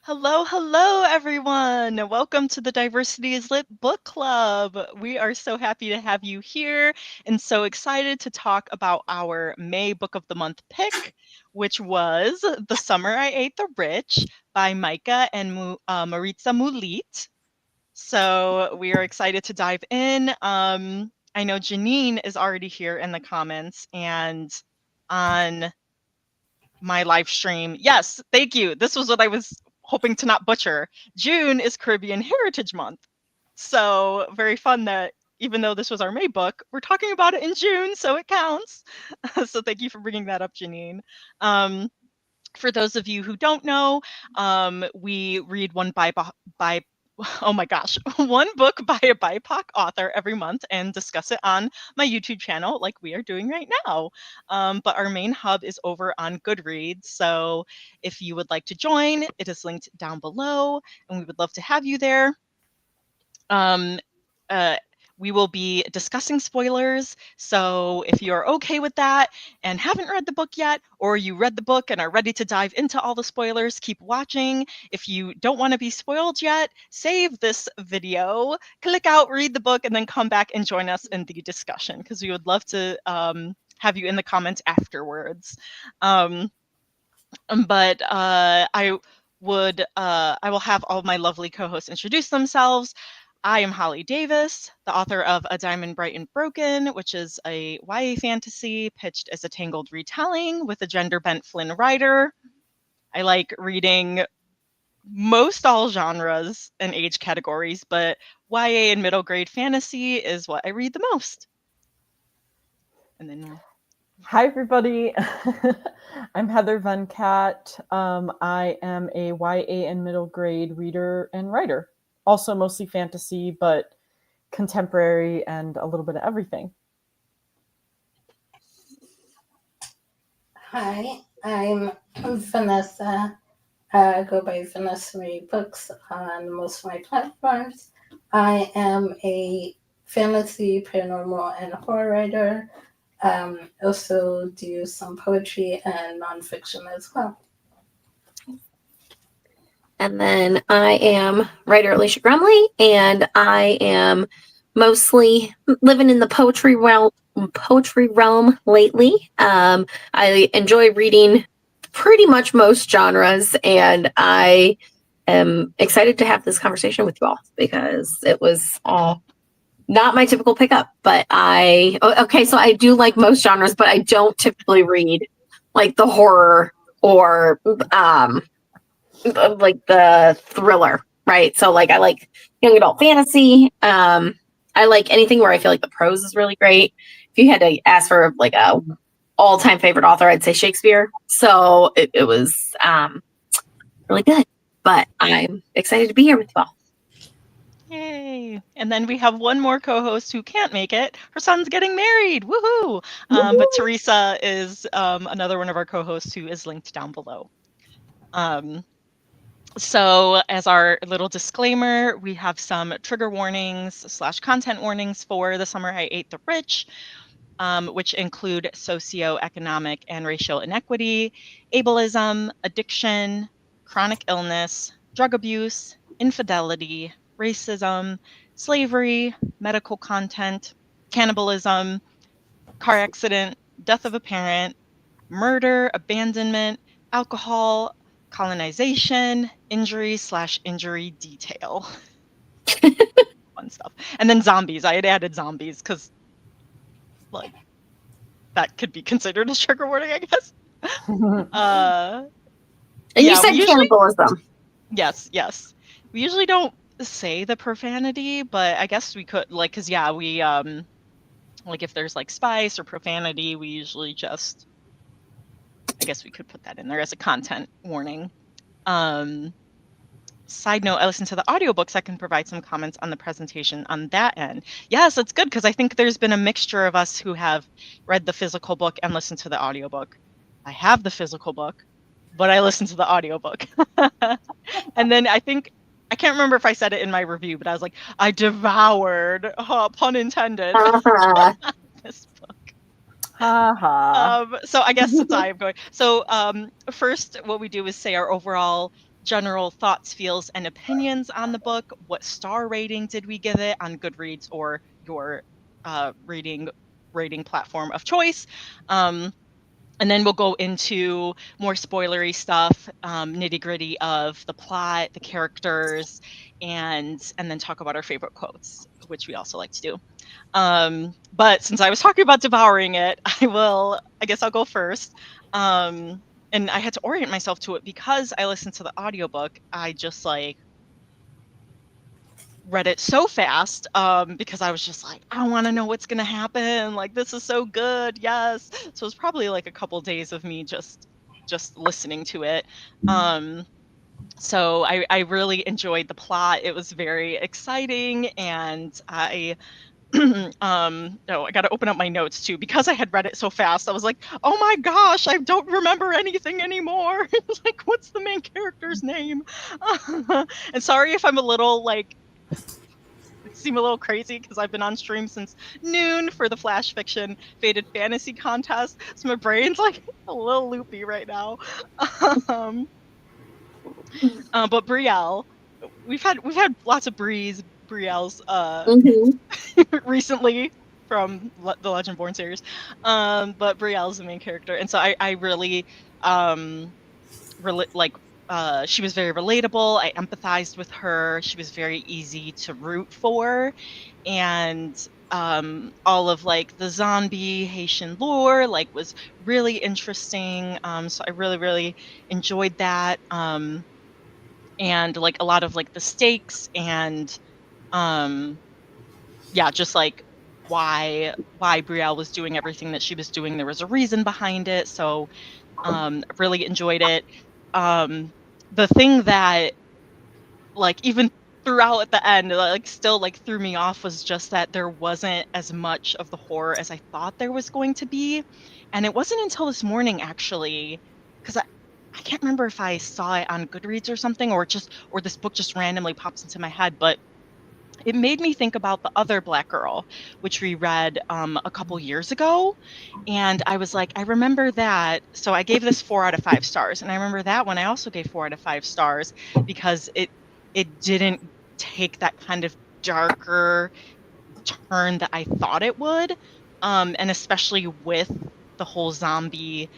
Hello, everyone. Welcome to the Diversity is Lit Book Club. We are so happy to have you here and so excited to talk about our May Book of the Month pick, which was The Summer I Ate the Rich by Maika and Maritza Moulite. So we are excited to dive in. I know Janine is already here in the comments and on my live stream. Yes, thank you. This was what I was hoping to not butcher. June is Caribbean Heritage Month. So very fun that even though this was our May book, we're talking about it in June, so it counts. So thank you for bringing that up, Janine. For those of you who don't know, we read one by oh my gosh, one book by a BIPOC author every month and discuss it on my YouTube channel like we are doing right now. But our main hub is over on Goodreads. So if you would like to join, it is linked down below and we would love to have you there. Uh, we will be discussing spoilers. So if you're okay with that and haven't read the book yet, or you read the book and are ready to dive into all the spoilers, keep watching. If you don't want to be spoiled yet, save this video, click out, read the book, and then come back and join us in the discussion because we would love to have you in the comments afterwards. But I will have all my lovely co-hosts introduce themselves. I am Holly Davis, the author of A Diamond Bright and Broken, which is a YA fantasy pitched as a tangled retelling with a gender-bent Flynn writer. I like reading most all genres and age categories, but YA and middle grade fantasy is what I read the most. And then hi, everybody. I'm Heather Venkat. I am a YA and middle grade reader and writer. Also mostly fantasy, but contemporary and a little bit of everything. Hi, I'm Vanessa. I go by Vanessa Marie Books on most of my platforms. I am a fantasy, paranormal, and horror writer. Also do some poetry and nonfiction as well. And then I am writer Alicia Grumley, and I am mostly living in the poetry realm lately. I enjoy reading pretty much most genres, and I am excited to have this conversation with you all because it was not my typical pickup, but so I do like most genres, but I don't typically read like the horror or like the thriller, right? So like I like young adult fantasy. I like anything where I feel like the prose is really great. If you had to ask for like a all-time favorite author, I'd say Shakespeare. So it was really good. But I'm excited to be here with you all. Yay. And then we have one more co-host who can't make it. Her son's getting married. Woohoo! But Teresa is another one of our co-hosts who is linked down below. So as our little disclaimer, we have some trigger warnings / content warnings for The Summer I Ate the Rich, which include socioeconomic and racial inequity, ableism, addiction, chronic illness, drug abuse, infidelity, racism, slavery, medical content, cannibalism, car accident, death of a parent, murder, abandonment, alcohol, colonization, injury / injury detail. Fun stuff. And then zombies. I had added zombies because like that could be considered a trigger warning, I guess. And you said cannibalism. Yes. We usually don't say the profanity, but I guess we could, like, because we like if there's like spice or profanity, we usually just, I guess we could put that in there as a content warning. Side note, I listened to the audiobooks. I can provide some comments on the presentation on that end. Yes, it's good because I think there's been a mixture of us who have read the physical book and listened to the audiobook. I have the physical book, but I listened to the audiobook. And then I can't remember if I said it in my review, but I was like, I devoured, pun intended, this book. So I guess since I am going. So first, what we do is say our overall general thoughts, feels, and opinions on the book. What star rating did we give it on Goodreads or your rating platform of choice? And then we'll go into more spoilery stuff, nitty gritty of the plot, the characters, and then talk about our favorite quotes, which we also like to do. But since I was talking about devouring it, I guess I'll go first. And I had to orient myself to it because I listened to the audiobook. I just like read it so fast because I was just like, I want to know what's going to happen. Like, this is so good. Yes. So it was probably like a couple days of me just listening to it. So I really enjoyed the plot. It was very exciting, and I oh, I got to open up my notes too because I had read it so fast. I was like, oh my gosh, I don't remember anything anymore. It's like, what's the main character's name? And sorry if I'm a little like seem a little crazy because I've been on stream since noon for the Flash Fiction Faded Fantasy contest, so my brain's like a little loopy right now. But Brielle, we've had lots of Brielles recently from the Legendborn series, but Brielle's the main character, and so I really she was very relatable. I empathized with her. She was very easy to root for, and all of like the zombie Haitian lore like was really interesting. So I really enjoyed that. And like a lot of like the stakes and yeah, just like why Brielle was doing everything that she was doing. There was a reason behind it. So really enjoyed it. The thing that like even throughout at the end like still like threw me off was just that there wasn't as much of the horror as I thought there was going to be. And it wasn't until this morning actually, because I can't remember if I saw it on Goodreads or something, or this book just randomly pops into my head, but it made me think about the other Black Girl, which we read a couple years ago. And I was like, I remember that. So I gave this 4 out of 5 stars. And I remember that one I also gave 4 out of 5 stars because it didn't take that kind of darker turn that I thought it would. And especially with the whole zombie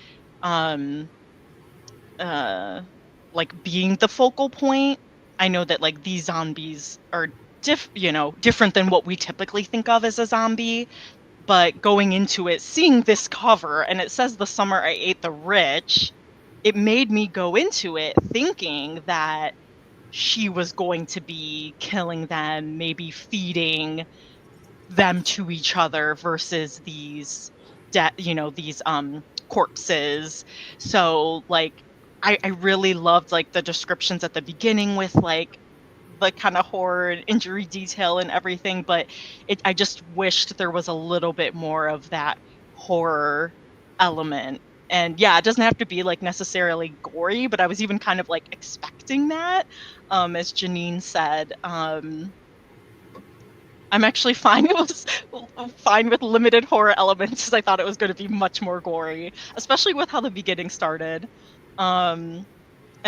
like being the focal point. I know that like these zombies are different than what we typically think of as a zombie, but going into it, seeing this cover and it says The Summer I Ate the Rich, it made me go into it thinking that she was going to be killing them, maybe feeding them to each other versus these corpses. So like I really loved like the descriptions at the beginning with like the kind of horror and injury detail and everything, but I just wished there was a little bit more of that horror element. And yeah, it doesn't have to be like necessarily gory, but I was even kind of like expecting that. As Janine said, I'm actually fine with limited horror elements because I thought it was going to be much more gory, especially with how the beginning started. And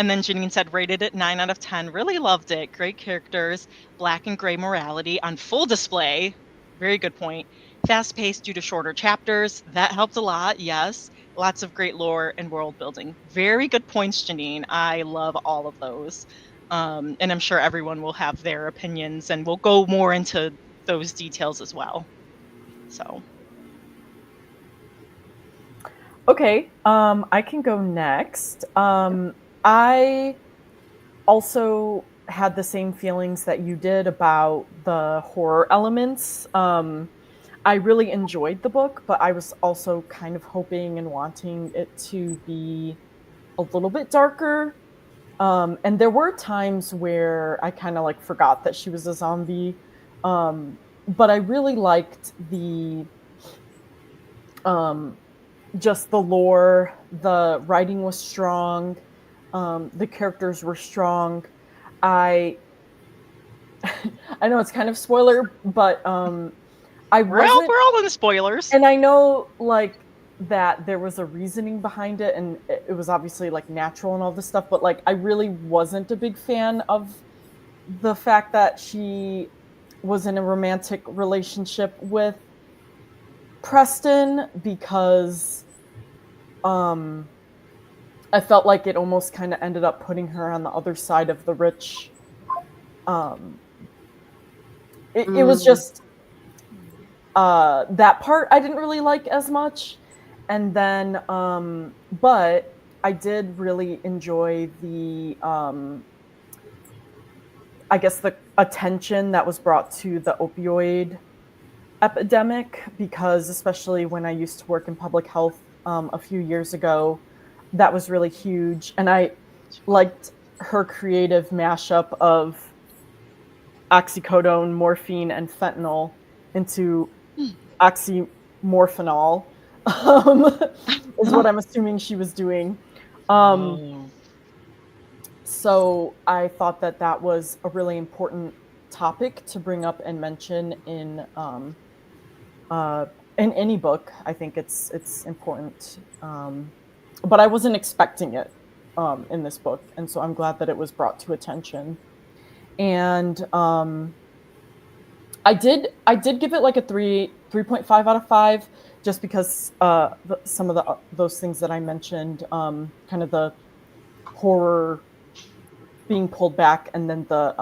then Janine said, rated it 9 out of 10. Really loved it. Great characters. Black and gray morality on full display. Very good point. Fast paced due to shorter chapters. That helped a lot. Yes. Lots of great lore and world building. Very good points, Janine. I love all of those. And I'm sure everyone will have their opinions and we'll go more into those details as well. So. Okay. I can go next. I also had the same feelings that you did about the horror elements. I really enjoyed the book, but I was also kind of hoping and wanting it to be a little bit darker. And there were times where I kind of like forgot that she was a zombie. But I really liked the just the lore. The writing was strong. The characters were strong. I know it's kind of spoiler, but I we're all in the spoilers. And I know like that there was a reasoning behind it, and it was obviously like natural and all this stuff, but like I really wasn't a big fan of the fact that she was in a romantic relationship with Preston, because I felt like it almost kind of ended up putting her on the other side of the rich. It was just that part I didn't really like as much. And then, but I did really enjoy the, I guess, the attention that was brought to the opioid epidemic, because especially when I used to work in public health a few years ago, that was really huge. And I liked her creative mashup of oxycodone, morphine, and fentanyl into oxymorphanol, is what I'm assuming she was doing. So I thought that that was a really important topic to bring up and mention in any book. I think it's important, but I wasn't expecting it in this book, and so I'm glad that it was brought to attention. And I did give it like a 3.5 out of 5, just because some of those things that I mentioned, kind of the horror being pulled back, and then the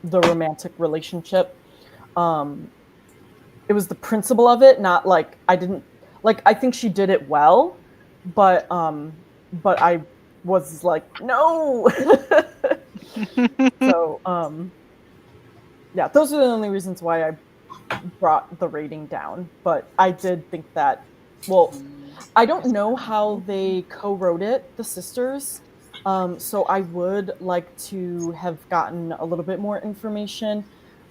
romantic relationship. It was the principle of it, not like I think she did it well, but I was like, no. So yeah, those are the only reasons why I brought the rating down. But I did think that, well, I don't know how they co-wrote it, the sisters. So I would like to have gotten a little bit more information.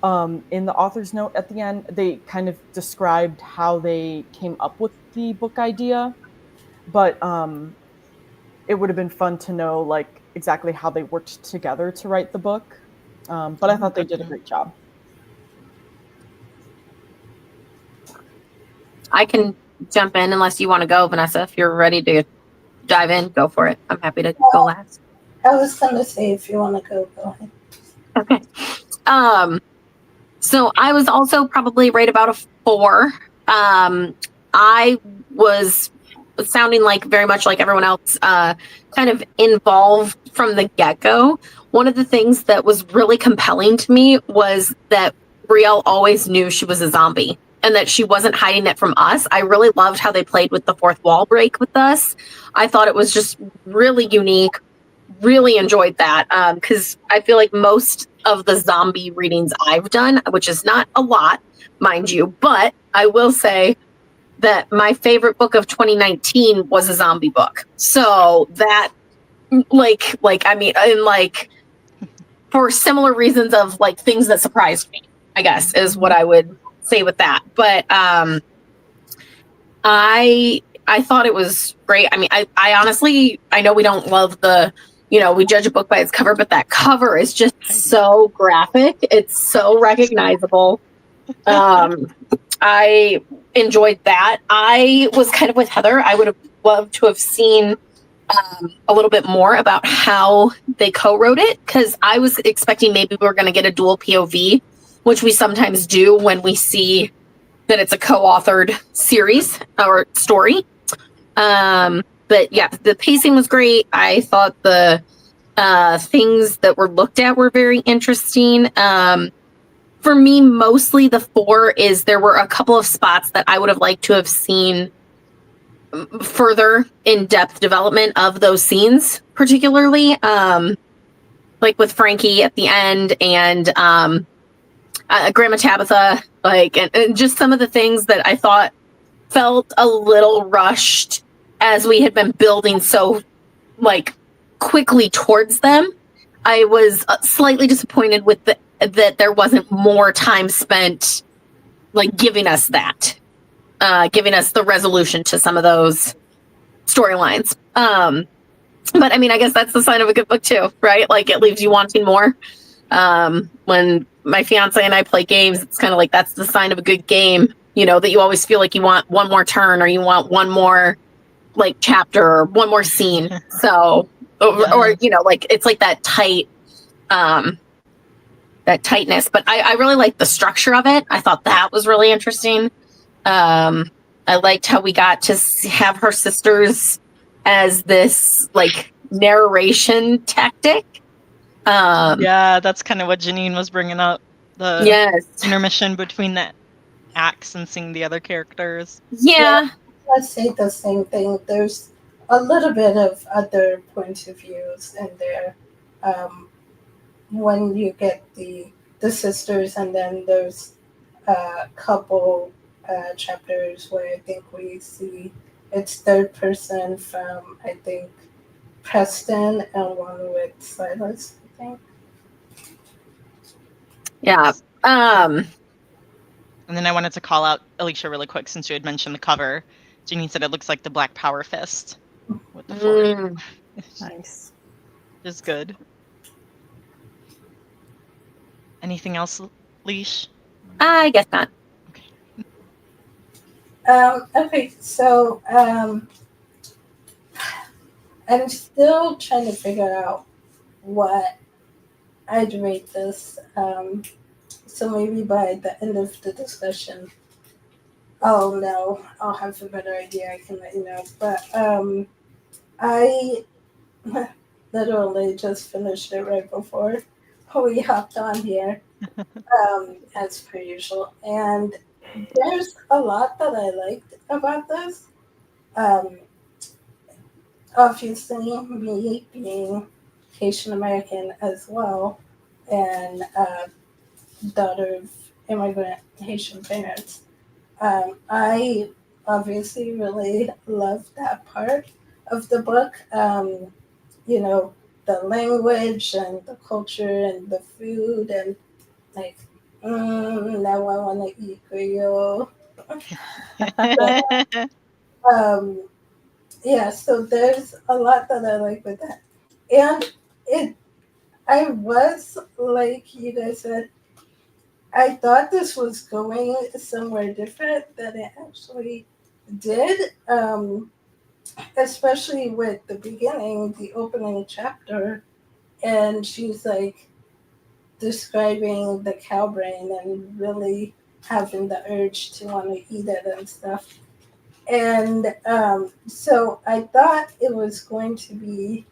In the author's note at the end, they kind of described how they came up with the book idea, but it would have been fun to know like exactly how they worked together to write the book. But I thought they did a great job. I can jump in unless you want to go, Vanessa. If you're ready to dive in, go for it. I'm happy to go last. I was going to say, if you want to go ahead. Okay. So I was also probably right about a 4. I was sounding like very much like everyone else, kind of involved from the get-go. One of the things that was really compelling to me was that Brielle always knew she was a zombie and that she wasn't hiding it from us. I really loved how they played with the fourth wall break with us. I thought it was just really unique. Really enjoyed that, because I feel like most of the zombie readings I've done, which is not a lot, mind you, but I will say that my favorite book of 2019 was a zombie book. So that, I mean, and like for similar reasons of like things that surprised me, I guess is what I would say with that. But I thought it was great. I mean, I honestly, I know we don't love the, we judge a book by its cover, but that cover is just so graphic. It's so recognizable. I enjoyed that. I was kind of with Heather. I would have loved to have seen a little bit more about how they co-wrote it, because I was expecting maybe we were going to get a dual POV, which we sometimes do when we see that it's a co-authored series or story. But yeah, the pacing was great. I thought the things that were looked at were very interesting. For me, mostly the 4 is there were a couple of spots that I would have liked to have seen further in-depth development of those scenes, particularly like with Frankie at the end and Grandma Tabitha, and just some of the things that I thought felt a little rushed as we had been building so quickly towards them. I was slightly disappointed with that there wasn't more time spent giving us that, giving us the resolution to some of those storylines. But I mean, I guess that's the sign of a good book too, right? Like it leaves you wanting more. When my fiance and I play games, it's kind of that's the sign of a good game, that you always feel like you want one more turn or you want one more like chapter or one more scene. So, or you know, like it's like that tight, that tightness. But I really liked the structure of it. I thought that was really interesting. I liked how we got to have her sisters as this like narration tactic. Yeah, that's kind of what Janine was bringing up. The Yes. intermission between the acts and seeing the other characters. Yeah. Let's say the same thing. There's a little bit of other points of views in there. When you get the sisters, and then there's a couple chapters where I think we see it's third person from, I think, Preston, and one with Silas, I think. Yeah. And then I wanted to call out Alicia really quick since you had mentioned the cover. Janine said it looks like the Black Power fist with the 40. Nice. Is good. Anything else, Leash? I guess not. Okay, so I'm still trying to figure out what I'd rate this. So maybe by the end of the discussion, oh no, I'll have a better idea. I can let you know. But I literally just finished it right before we hopped on here, as per usual. And there's a lot that I liked about this. Obviously, me being Haitian American as well, and daughter of immigrant Haitian parents, I obviously really love that part of the book. You know, the language and the culture and the food, and like, now I want to eat Creole. Yeah, so there's a lot that I like with that. And I was, like you guys said, I thought this was going somewhere different than it actually did. Especially with the beginning, the opening chapter, and she's like describing the cow brain and really having the urge to want to eat it and stuff. And so I thought it was going to be,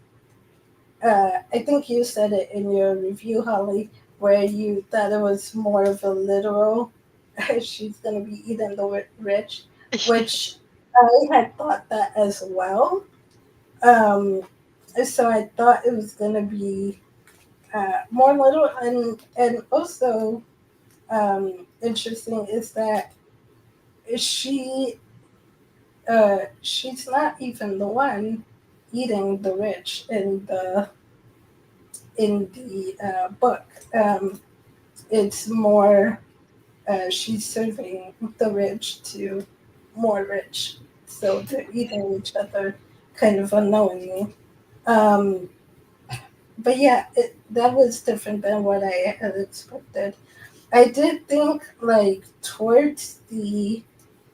I think you said it in your review, Holly, where you thought it was more of a literal, she's going to be eating the rich, which I had thought that as well. So I thought it was going to be more literal, and also interesting is that she she's not even the one eating the rich in the book. It's more she's serving the rich to more rich, so they're eating each other kind of unknowingly. Um, but yeah, that was different than what I had expected. I did think, like, towards the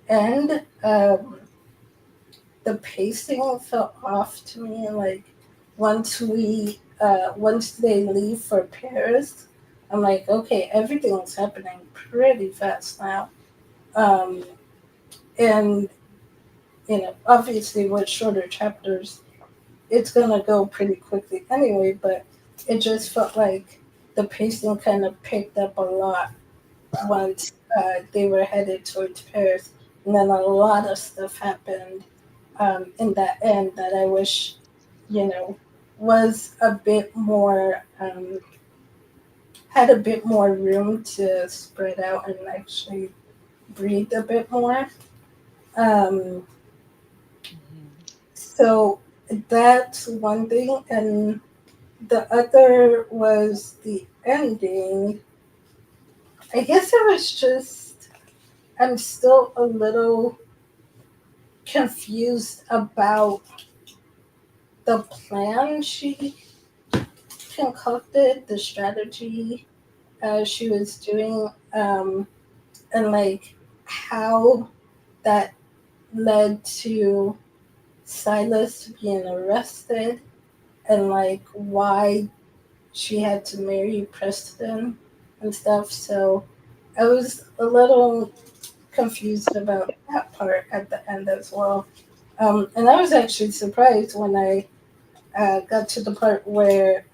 end, the pacing felt off to me. Like, once they leave for Paris, I'm like, okay, everything's happening pretty fast now. Um, and obviously with shorter chapters, it's gonna go pretty quickly anyway. But it just felt like the pacing kind of picked up a lot once they were headed towards Paris, and then a lot of stuff happened in that end that I wish, was a bit more, had a bit more room to spread out and actually breathe a bit more. Um, so that's one thing. And the other was the ending. I guess it was just, I'm still a little confused about the plan she concocted, the strategy she was doing, and like how that led to Silas being arrested and like why she had to marry Preston and stuff. So I was a little confused about that part at the end as well. And I was actually surprised when I got to the part where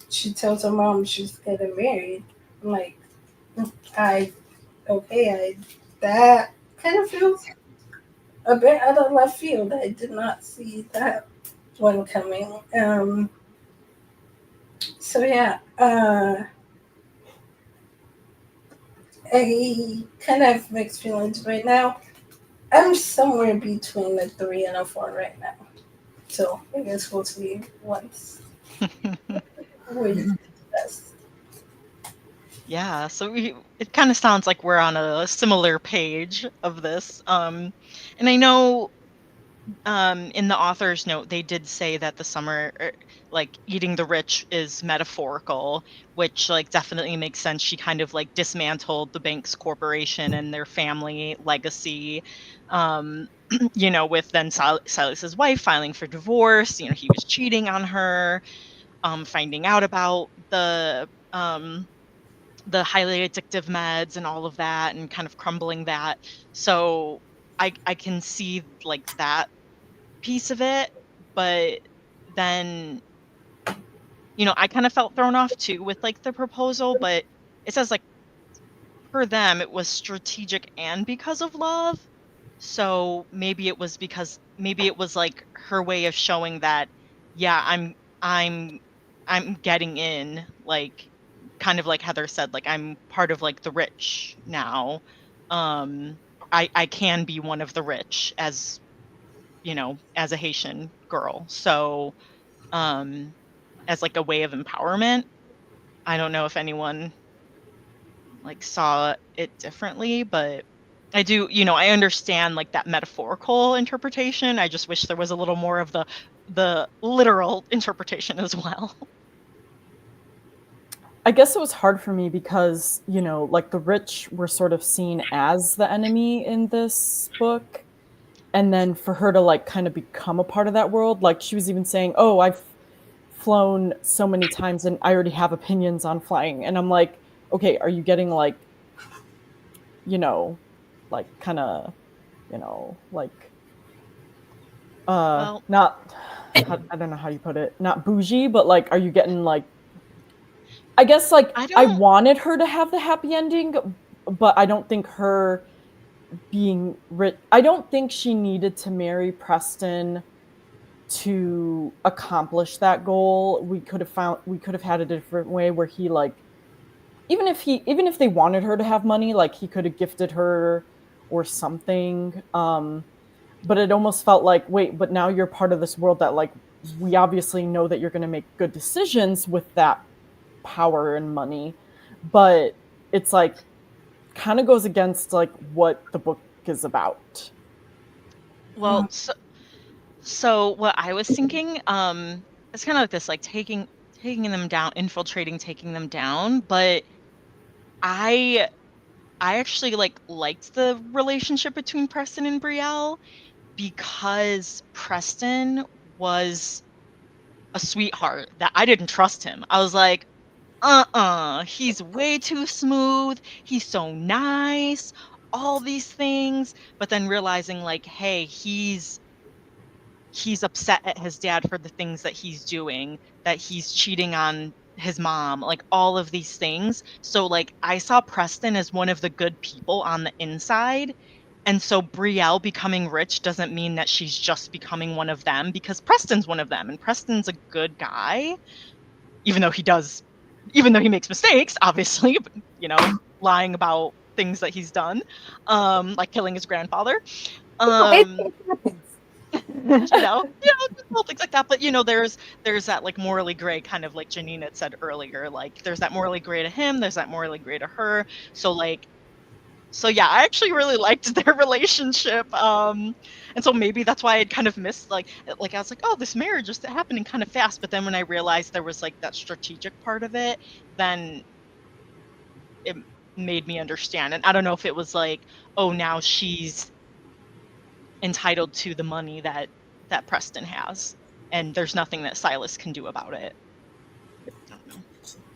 she tells her mom she's getting married. I'm like, I okay, that kind of feels a bit out of left field. I did not see that one coming. So yeah, I kind of have mixed feelings right now. I'm somewhere between a 3 and a 4 right now. So I guess we'll see once we best. Yeah, so it kind of sounds like we're on a similar page of this. And I know in the author's note they did say that the summer like eating the rich is metaphorical, which like definitely makes sense. She kind of like dismantled the Banks Corporation and their family legacy. Um with then Silas's wife filing for divorce, he was cheating on her, finding out about the highly addictive meds and all of that and kind of crumbling that. So I can see like that piece of it, but then I kind of felt thrown off too with like the proposal, but it says like for them it was strategic and because of love. So maybe it was like her way of showing that, yeah, I'm I'm getting in, like kind of like Heather said, like I'm part of like the rich now. Um I can be one of the rich as a Haitian girl. So as like a way of empowerment. I don't know if anyone like saw it differently, but I do, I understand like that metaphorical interpretation. I just wish there was a little more of the literal interpretation as well. I guess it was hard for me because, like the rich were sort of seen as the enemy in this book. And then for her to like kind of become a part of that world, like she was even saying, "Oh, I've flown so many times and I already have opinions on flying." And I'm like, "Okay, are you getting like, you know, like kind of, like Well, not I don't know how you put it, not bougie, but like are you getting like I guess like I I don't wanted her to have the happy ending, but I don't think her being rich, I don't think she needed to marry Preston to accomplish that goal. We could have had a different way where he like even if they wanted her to have money, like he could have gifted her or something. But it almost felt like, wait, but now you're part of this world that like we obviously know that you're going to make good decisions with that power and money, but it's like kind of goes against like what the book is about. well, so what I was thinking, it's kind of like this, like taking them down, infiltrating, taking them down, but I I actually like liked the relationship between Preston and Brielle because Preston was a sweetheart that I didn't trust him. I was like, he's way too smooth. He's so nice, all these things. But then realizing, like, hey, he's upset at his dad for the things that he's doing, that he's cheating on his mom, like all of these things. So like I saw Preston as one of the good people on the inside. And so Brielle becoming rich doesn't mean that she's just becoming one of them, because Preston's one of them and Preston's a good guy, even though he makes mistakes, obviously, lying about things that he's done, like killing his grandfather. It Um happens. Little things like that. But there's that like morally gray, kind of like Janine had said earlier. Like there's that morally gray to him, there's that morally gray to her. So yeah, I actually really liked their relationship. And so maybe that's why I'd kind of missed like I was like, oh, this marriage is happening kind of fast. But then when I realized there was like that strategic part of it, then it made me understand. And I don't know if it was like, oh, now she's entitled to the money that that Preston has, and there's nothing that Silas can do about it. I don't know.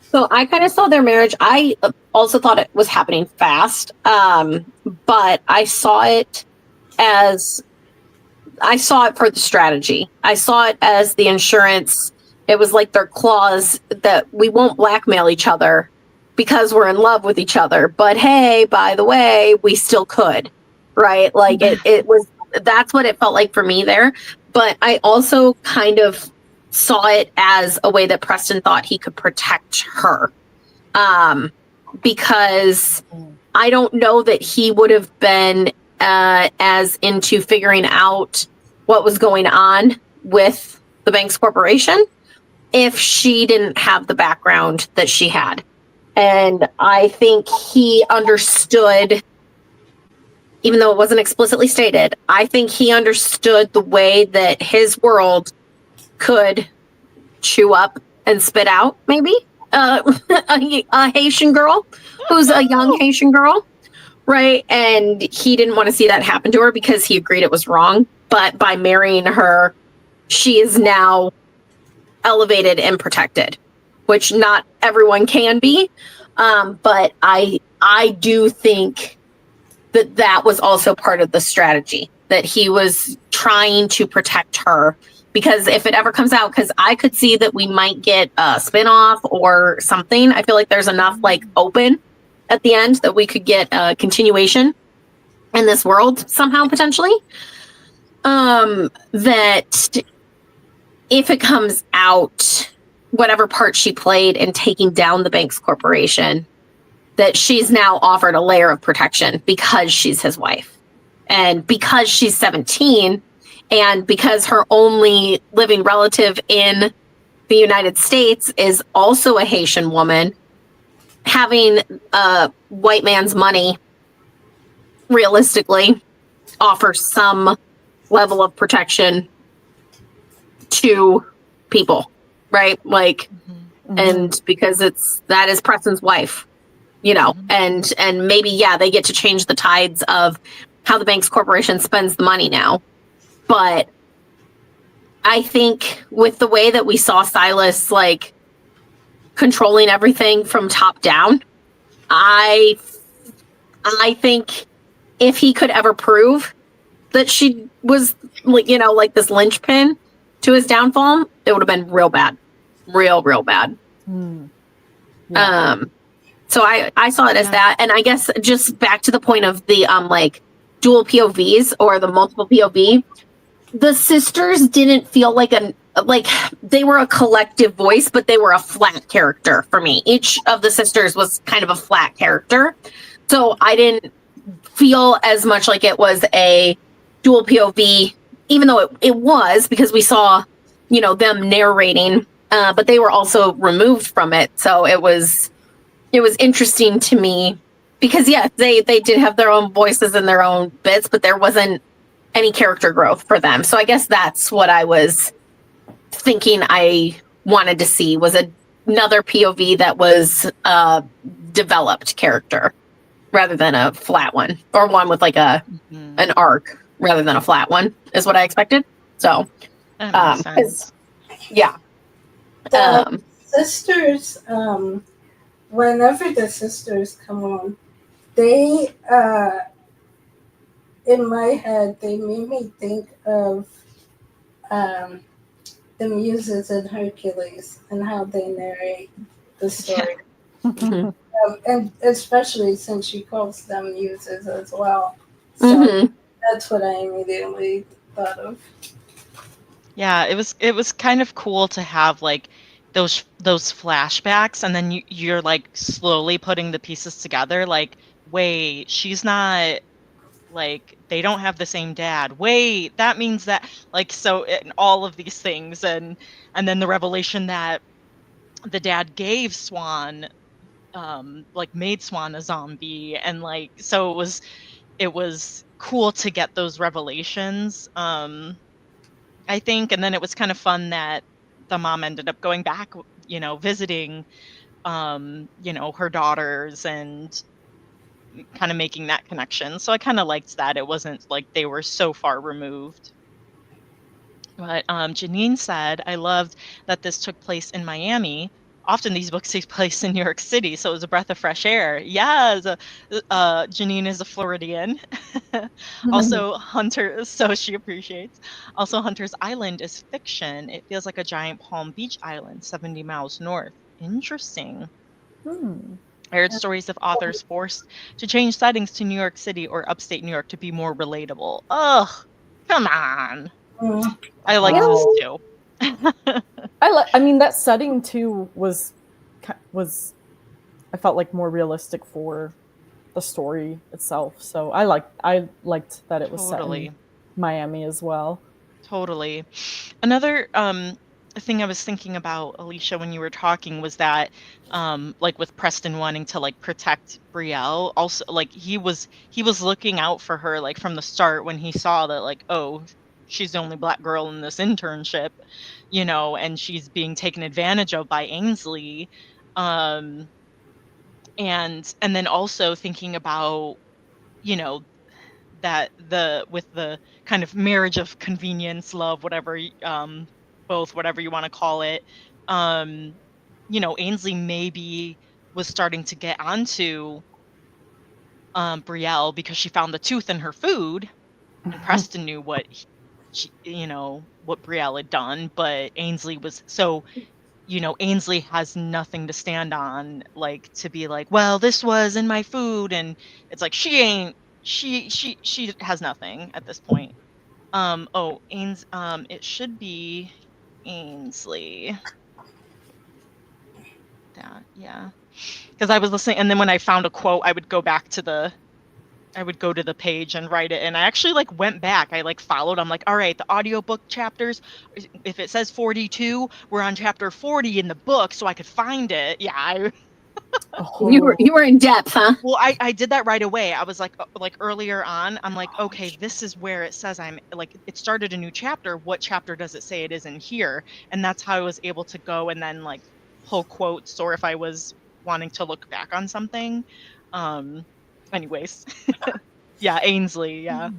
So I kind of saw their marriage. I also thought it was happening fast, but I saw it for the strategy. I saw it as the insurance. It was like their clause that we won't blackmail each other because we're in love with each other. But hey, by the way, we still could, right? Like it was, that's what it felt like for me there. But I also kind of saw it as a way that Preston thought he could protect her. Because I don't know that he would have been as into figuring out what was going on with the Banks Corporation if she didn't have the background that she had. And I think he understood, even though it wasn't explicitly stated, I think he understood the way that his world could chew up and spit out, maybe, a Haitian girl who's a young Haitian girl, right? And he didn't want to see that happen to her because he agreed it was wrong. But by marrying her, she is now elevated and protected, which not everyone can be. But I do think that was also part of the strategy, that he was trying to protect her. Because if it ever comes out, because I could see that we might get a spinoff or something. I feel like there's enough like open at the end that we could get a continuation in this world somehow potentially. That if it comes out, whatever part she played in taking down the Banks Corporation, that she's now offered a layer of protection because she's his wife. And because she's 17, and because her only living relative in the United States is also a Haitian woman, having a white man's money realistically offers some level of protection to people, right? Like, and because that is Preston's wife, you know, and maybe, yeah, they get to change the tides of how the Banks Corporation spends the money now. But I think with the way that we saw Silas like controlling everything from top down, I think if he could ever prove that she was like, you know, like this linchpin to his downfall, it would have been real bad, real bad. Yeah. So I saw it as that. And I guess just back to the point of the like dual POVs or the multiple POV, the sisters didn't feel like they were a collective voice, but they were a flat character for me. Each of the sisters was kind of a flat character. So I didn't feel as much like it was a dual POV, even though it was, because we saw, you know, them narrating, but they were also removed from it. So it was interesting to me because, yeah, they did have their own voices and their own bits, but there wasn't any character growth for them. So I guess that's what I was thinking I wanted to see, was another POV that was a developed character rather than a flat one, or one with like an arc rather than a flat one is what I expected. So, That makes sense. yeah. The sisters, whenever the sisters come on, they, in my head, they made me think of the Muses in Hercules and how they narrate the story. And especially since she calls them Muses as well. So that's what I immediately thought of. Yeah, it was kind of cool to have like those flashbacks, and then you're like slowly putting the pieces together. Like, wait, she's not, like, they don't have the same dad. Wait, that means that, like, so all of these things, and then the revelation that the dad gave Swan, like, made Swan a zombie, and like, so it was cool to get those revelations. I think, and then it was kind of fun that the mom ended up going back, you know, visiting, you know, her daughters and kind of making that connection. So I kind of liked that. It wasn't like they were so far removed. But Janine said, I loved that this took place in Miami. Often these books take place in New York City, so it was a breath of fresh air. Yes, Janine is a Floridian. Also, Hunter, so she appreciates. Also, Hunter's Island is fiction. It feels like a giant Palm Beach island, 70 miles north. Interesting. Hmm. I heard stories of authors forced to change settings to New York City or upstate New York to be more relatable. Ugh, come on. Mm. I like Wow. this too. I mean, that setting too was I felt like more realistic for the story itself. So I liked that it was set in Totally. Miami as well. Totally. Another thing I was thinking about, Alicia, when you were talking was that like with Preston wanting to like protect Brielle, also like he was looking out for her like from the start when he saw that like, oh, she's the only Black girl in this internship, you know, and she's being taken advantage of by Ainsley. Um and then also thinking about, you know, that with the kind of marriage of convenience, love, whatever, both, whatever you want to call it, um, you know, Ainsley maybe was starting to get onto Brielle because she found the tooth in her food, and Preston knew what you know, what Brielle had done, but Ainsley was so, you know, Ainsley has nothing to stand on, like to be like, well, this was in my food, and it's like she ain't, she has nothing at this point. Oh, it should be Ainsley. That, yeah, because I was listening, and then when I found a quote, I would go to the page and write it, and I actually like went back. I like followed. I'm like, all right, the audiobook chapters, if it says 42, we're on chapter 40 in the book, so I could find it. Yeah, Oh, You were in depth, huh? well, I did that right away. I was like earlier on, I'm like, okay, this is where it says I'm like, it started a new chapter. What chapter does it say it is in here? And that's how I was able to go and then like pull quotes, or if I was wanting to look back on something. Um, anyways, yeah, Ainsley, yeah.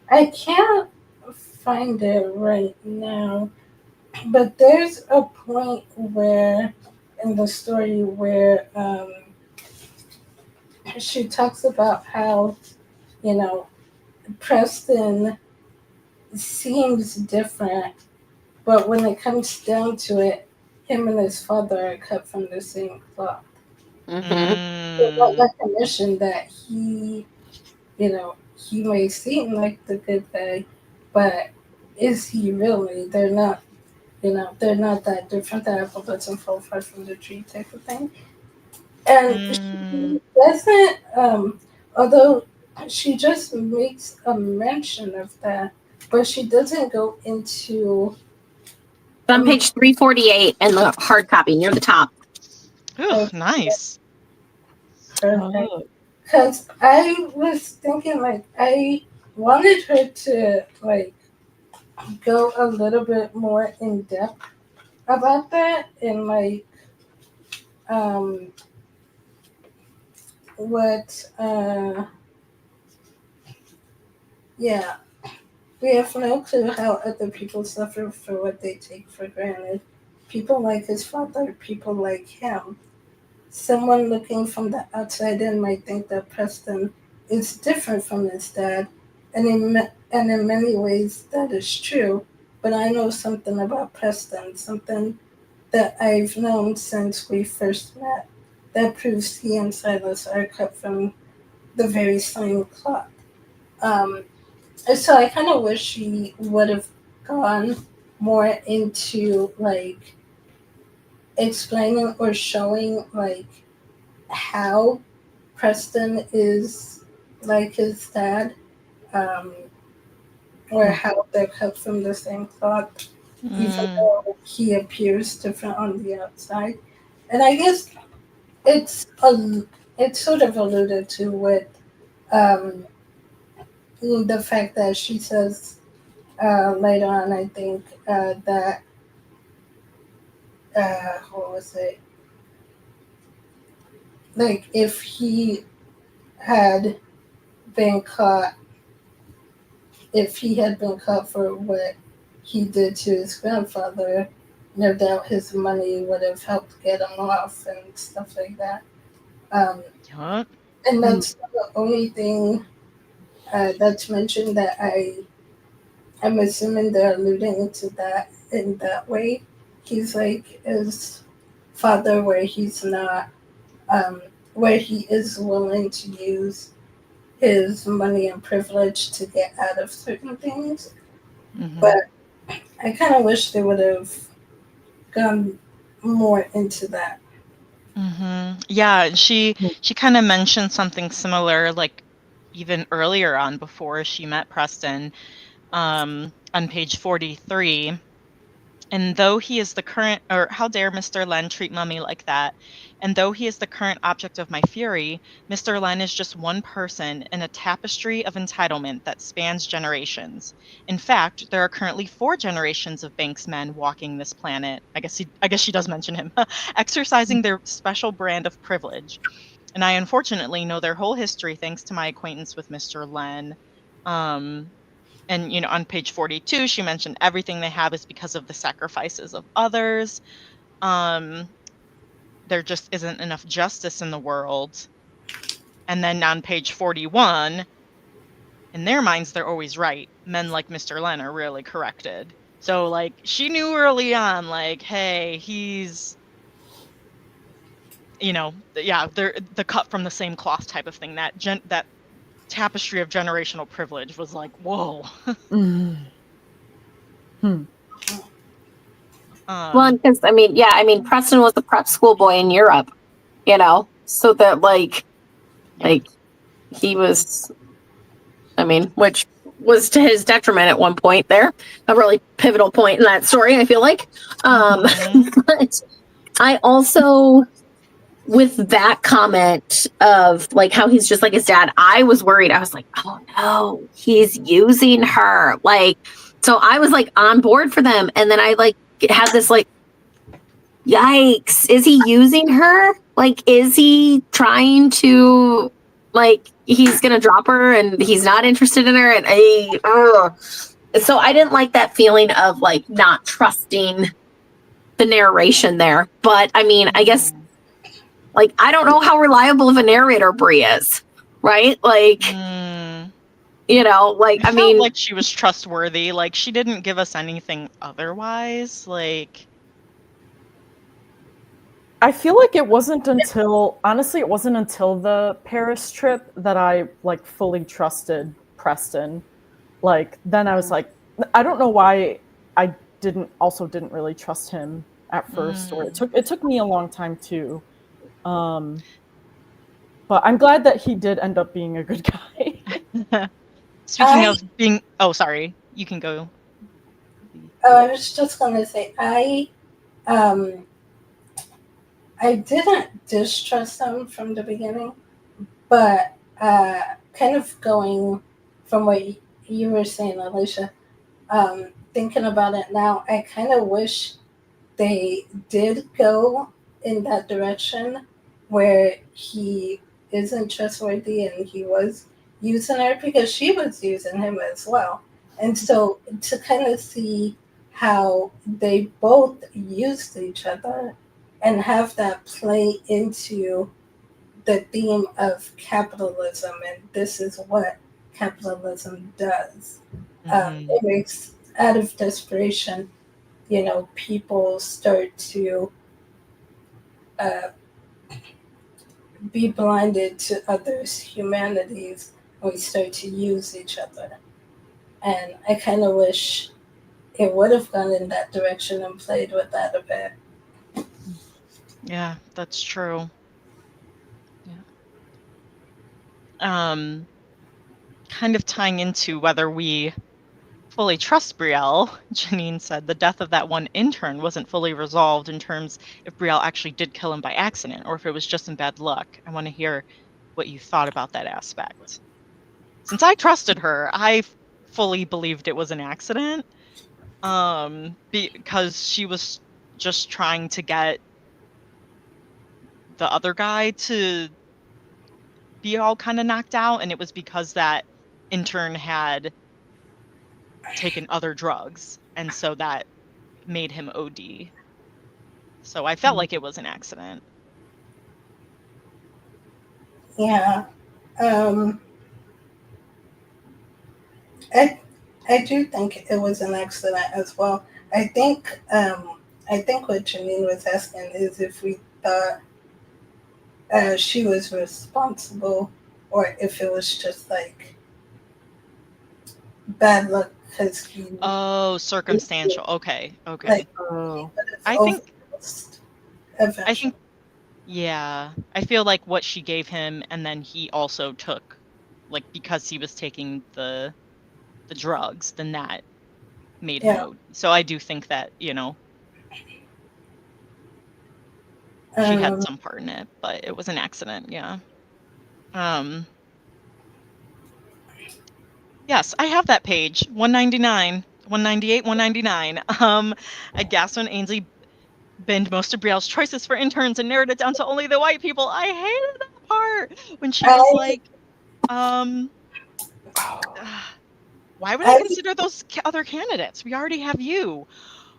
I can't find it right now, but there's a point where in the story where she talks about how, you know, Preston seems different, but when it comes down to it, him and his father are cut from the same cloth. So that Mm, recognition that he, you know, he may seem like the good guy, but is he really? They're not, you know, they're not that different. The apple doesn't fall far from the tree type of thing. And mm, she doesn't, although she just makes a mention of that, but she doesn't go into. It's on page 348 in the hard copy near the top. ooh, nice. Perfect. Because I was thinking, like, I wanted her to, like, go a little bit more in depth about that and, like, um, what, yeah, we have no clue how other people suffer for what they take for granted. People like his father, people like him. Someone looking from the outside in might think that Preston is different from his dad, and in many ways that is true. But I know something about Preston, something that I've known since we first met, that proves he and Silas are cut from the very same cloth. Um, and so I kind of wish she would have gone more into like explaining or showing like how Preston is like his dad, um, or how they're cut from the same cloth, even Mm, though he appears different on the outside. And I guess it's sort of alluded to with um, the fact that she says later on, I think that what was it? Like if he had been caught, if he had been caught for what he did to his grandfather, no doubt his money would have helped get him off and stuff like that. Yeah. And that's the only thing that's mentioned that I'm assuming they're alluding to that in that way. He's like his father, where he's not, where he is willing to use his money and privilege to get out of certain things. Mhm. But I kind of wish they would have gone more into that. Yeah, and she kind of mentioned something similar, like even earlier on before she met Preston, on page 43. And though he is the current, or how dare Mr. Len treat Mummy like that? And though he is the current object of my fury, Mr. Len is just one person in a tapestry of entitlement that spans generations. In fact, there are currently 4 generations of Banks men walking this planet. I guess she does mention him, exercising their special brand of privilege. And I unfortunately know their whole history thanks to my acquaintance with Mr. Len. And on page 42 she mentioned everything they have is because of the sacrifices of others. There just isn't enough justice in the world. And then on page 41, in their minds they're always right. Men like Mr. Len are rarely corrected. So like she knew early on, like, hey, he's they're the cut from the same cloth type of thing. That tapestry of generational privilege was like, whoa. Well, because Preston was the prep school boy in Europe, so that like he was, which was to his detriment at one point there, a really pivotal point in that story, I feel like. But I also, with that comment of like how he's just like his dad, I was worried. I was like, oh no, he's using her. Like, so I was like on board for them. And then I like had this like, yikes, is he using her? Like, is he trying to, like, he's gonna drop her and he's not interested in her? And so I didn't like that feeling of like not trusting the narration there. But I guess, like, I don't know how reliable of a narrator Brie is, right? Like, I I felt like she was trustworthy. Like, she didn't give us anything otherwise. Like, I feel like it wasn't until the Paris trip that I like fully trusted Preston. Like then I was like, I don't know why I didn't really trust him at first, or it took me a long time too. But I'm glad that he did end up being a good guy. Speaking of being, sorry, you can go. I was just gonna say I didn't distrust him from the beginning, but kind of going from what you were saying, Alicia, thinking about it now, I kind of wish they did go in that direction where he isn't trustworthy and he was using her, because she was using him as well. And so to kind of see how they both used each other and have that play into the theme of capitalism, and this is what capitalism does. It makes, out of desperation, people start to be blinded to others' humanities, and we start to use each other. And I kind of wish it would have gone in that direction and played with that a bit. Yeah, that's true. Yeah. Kind of tying into whether we fully trust Brielle, Janine said the death of that one intern wasn't fully resolved in terms if Brielle actually did kill him by accident or if it was just in bad luck. I want to hear what you thought about that aspect. Since I trusted her, I fully believed it was an accident, because she was just trying to get the other guy to be all kind of knocked out, and it was because that intern had taken other drugs and so that made him OD. So I felt like it was an accident. Yeah. I do think it was an accident as well. I think what Janine was asking is if we thought she was responsible, or if it was just like bad luck because he Oh, circumstantial. Okay. like Oh. I think overdosed I eventually. think yeah. I feel like what she gave him and then he also took, like, because he was taking the drugs, then that made him Yeah. OD. So I do think that, she had Um, some part in it, but it was an accident, yeah. Um Yes, I have that page. 199, 198, 199. I gasped when Ainsley binned most of Brielle's choices for interns and narrowed it down to only the white people. I hated that part when she was I like, um, why would I I consider those other candidates? We already have you.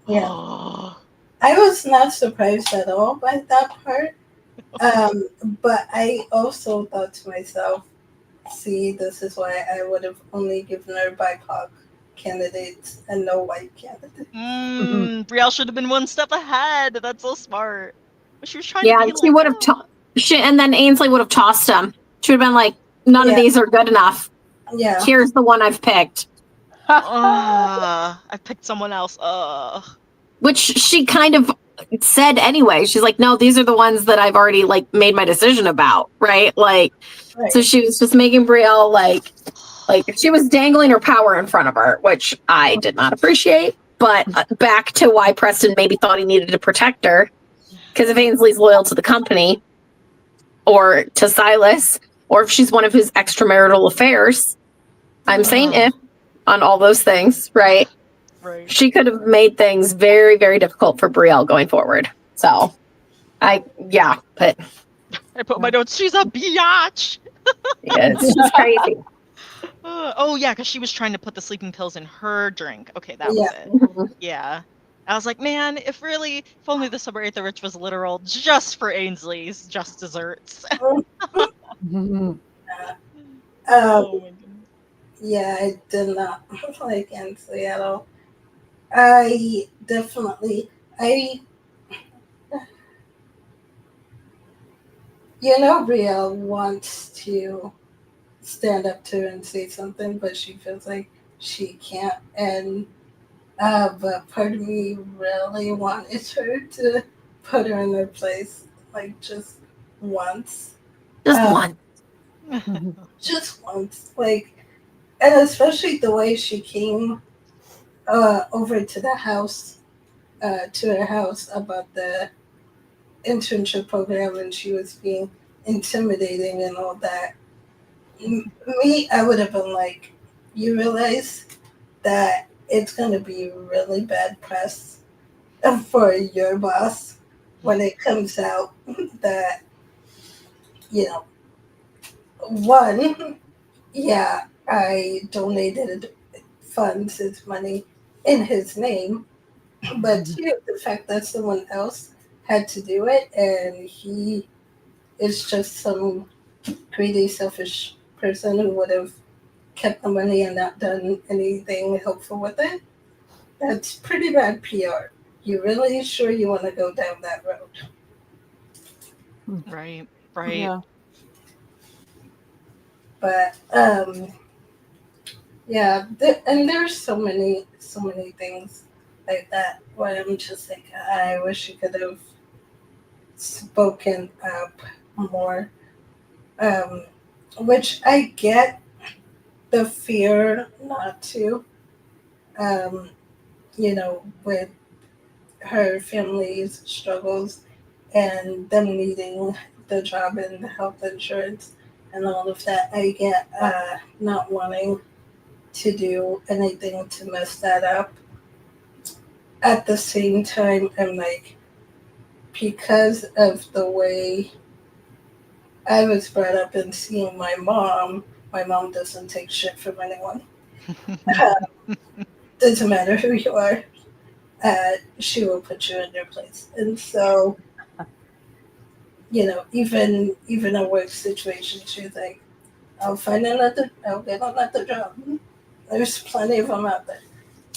yeah. Oh, I was not surprised at all by that part. But I also thought to myself, see, this is why I would have only given her BIPOC candidates and no white candidates. Brielle should have been one step ahead. That's so smart. But she was trying to Yeah, be and she like, would have and then Ainsley would have tossed him. She would have been like, none of Yeah. these are good enough. Yeah. Here's the one I've picked. I picked someone else. Which she kind of said anyway. She's like, no, these are the ones that I've already like made my decision about, right? Like, Right. so she was just making Brielle like she was dangling her power in front of her, which I did not appreciate. But back to why Preston maybe thought he needed to protect her, because if Ainsley's loyal to the company or to Silas, or if she's one of his extramarital affairs, I'm saying if on all those things, right? Right. She could have made things very, very difficult for Brielle going forward. So, but I put my notes. She's a biatch. yeah, it's just crazy. Oh yeah, because she was trying to put the sleeping pills in her drink. Okay, that was Yeah. it. Yeah. I was like, man, if only the Subway ate the rich was literal just for Ainsley's just desserts. Oh my goodness. Yeah, I did not like Ansley at all. I definitely, Brielle wants to stand up to her and say something, but she feels like she can't. And but part of me really wanted her to put her in her place, like just once. Just Um, one. Just once, like, and especially the way she came over to the house, to her house about the internship program, and she was being intimidating and all that. Me, I would have been like, you realize that it's going to be really bad press for your boss when it comes out that, one, yeah, I donated funds, his money in his name, but two, the fact that someone else had to do it and he is just some greedy, selfish person who would have kept the money and not done anything helpful with it. That's pretty bad PR. You really sure you want to go down that road? Right. Right. Yeah. But yeah, and there's so many things like that where I'm just like, I wish you could have spoken up more. Which I get the fear not to, with her family's struggles and them needing the job and the health insurance and all of that. I get not wanting to do anything to mess that up. At the same time, I'm like, because of the way I was brought up and seeing my mom doesn't take shit from anyone. doesn't matter who you are, she will put you in your place. And so, even a work situation, she's like, I'll get another job. There's plenty of them out there.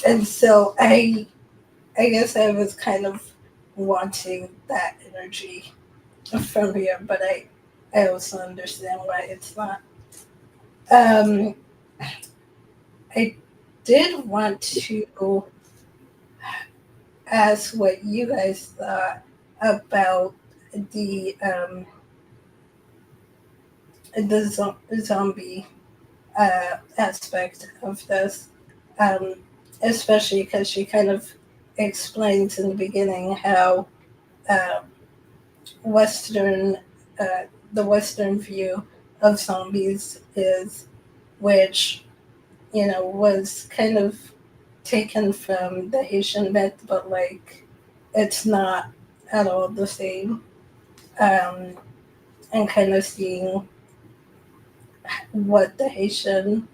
And so I guess I was kind of wanting that energy from here, but I also understand why it's not. I did want to ask what you guys thought about the zombie aspect of this, especially because she kind of explains in the beginning how Western the Western view of zombies is, which was kind of taken from the Haitian myth, but like it's not at all the same. And kind of seeing what the Haitian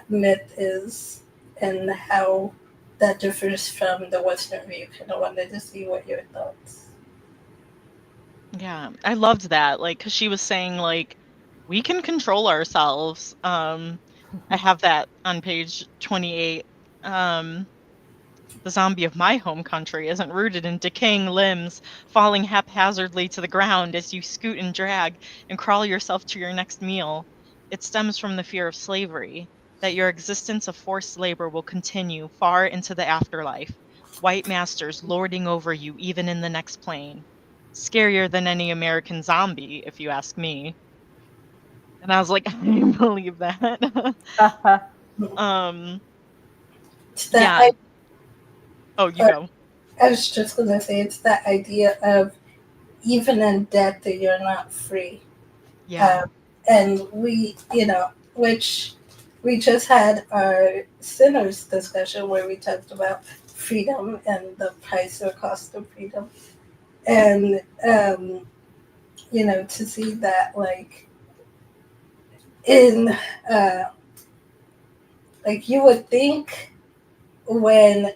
myth is and how that differs from the Western view. Kind of wanted to see what your thoughts. Yeah, I loved that. Like, because she was saying, like, we can control ourselves. I have that on page 28. The zombie of my home country isn't rooted in decaying limbs, falling haphazardly to the ground as you scoot and drag and crawl yourself to your next meal. It stems from the fear of slavery, that your existence of forced labor will continue far into the afterlife, white masters lording over you even in the next plane. Scarier than any American zombie, if you ask me. And I was like, I believe that. It's that Yeah. Oh, you go. I was just going to say it's that idea of even in death that you're not free. Yeah. And we, which we just had our sinners discussion where we talked about freedom and the price or cost of freedom. And, to see that like in, like you would think when